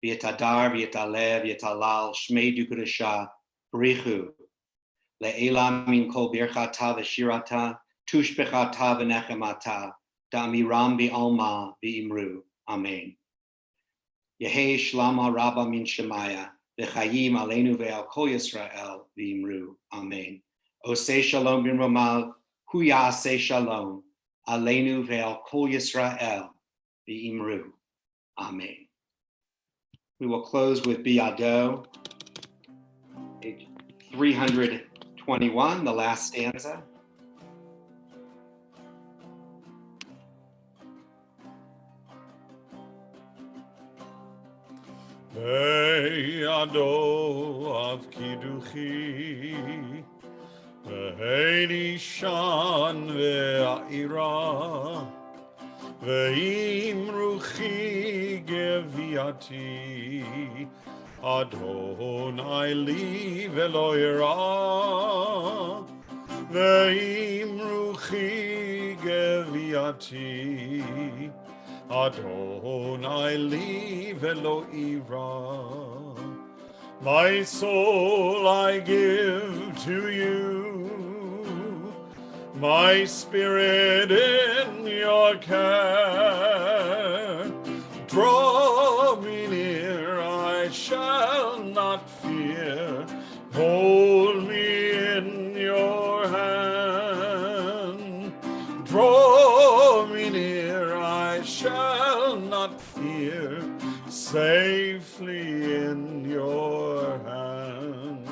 v'yitadar v'yitaleh v'yitalal shmei dukudasha b'richu le'elam min kol birchata v'shirata tushbechata v'nechemata da'amiram bi'alma v'imru amen. Yehei shlama rabba min shemaya v'chayim aleinu ve'al kol Yisrael v'imru amen. Osei shalom bin romal hu ya'aseh shalom Aleinu ve'al kol Yisrael v'imru. Amen. We will close with Biyado, page 321, the last stanza. Biyado av kiduchi, Ve'eni shan ve'ira, ve'im ruchi geviati, Adonai li ve'lo ira, ve'im ruchi geviati, Adonai li ve'lo ira. My soul I give to you, my spirit in your care. Draw me near, I shall not fear. Hold me in your hand. Draw me near, I shall not fear. Safely in your hand.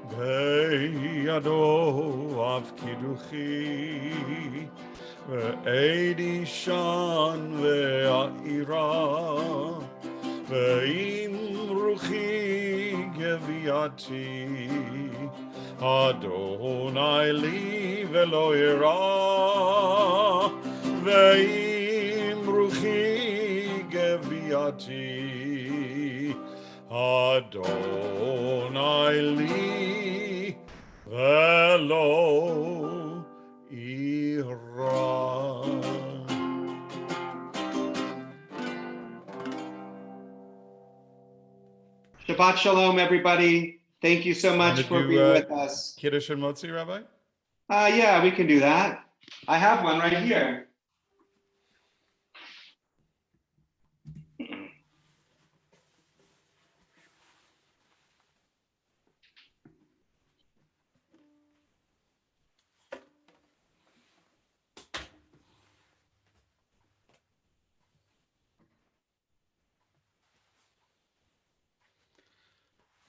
Beyado av kiduchi, ve'edi shan ve'ira, ve'im ruchi geviati, Adonai li ve'lo ira, ve'im ruchi geviati, Adonai li ve'lo ira. Shabbat shalom, everybody. Thank you so much Did for you, being with us. Kiddush and Motzi, Rabbi? Yeah, we can do that. I have one right here.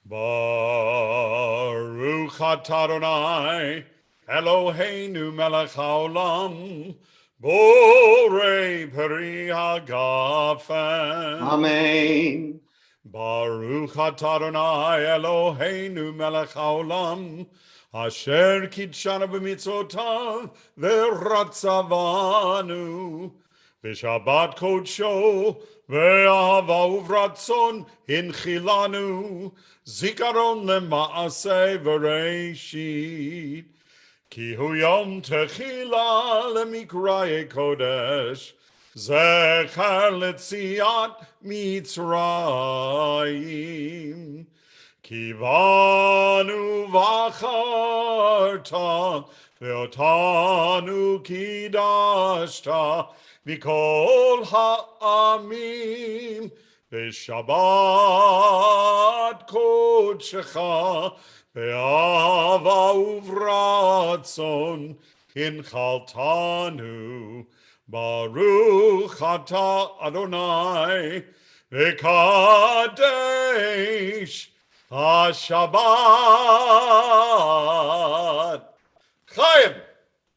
Baruch atah Adonai, Eloheinu melech haolam, borei peri hagafen. Amen. Baruch atah Adonai Eloheinu melech haolam, asher kitshanu b'mitzvotav v'ratzavanu, v'shabbat kodsho ve'ahava uvratzon hinchilanu, zikaron lema'aseh v'reishit. Ki hu yom techila lemikraye kodesh, zecher letziat Mitzrayim. Ki vanu vacharta, ve'otanu kidashta, mikol ha'amim, ve'shabbat kodshecha, ve'ava uvratzon hinchaltanu. Baruch atah Adonai v'kadesh HaShabbat. Chaim.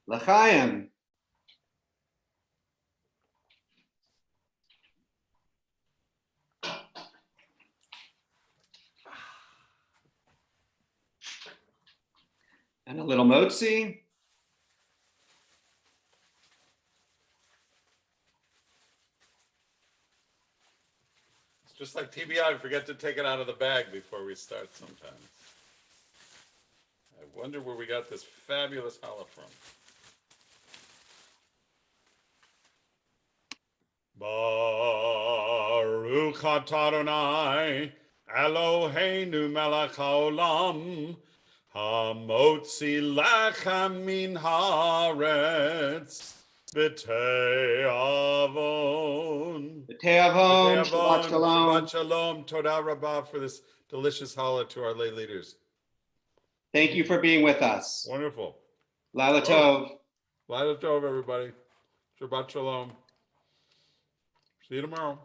L'chaim. And a little motzi. It's just like TBI, we forget to take it out of the bag before we start sometimes. I wonder where we got this fabulous challah from. Baruch atah Adonai Eloheinu melech haolam, hamotzi lechem min haaretz b'te'avon. B'te'avon, Shabbat Shalom. Shabbat Shalom. Todah Rabbah for this delicious challah to our lay leaders. Thank you for being with us. Wonderful. Lila Tov. Lila Tov, everybody. Shabbat Shalom. See you tomorrow.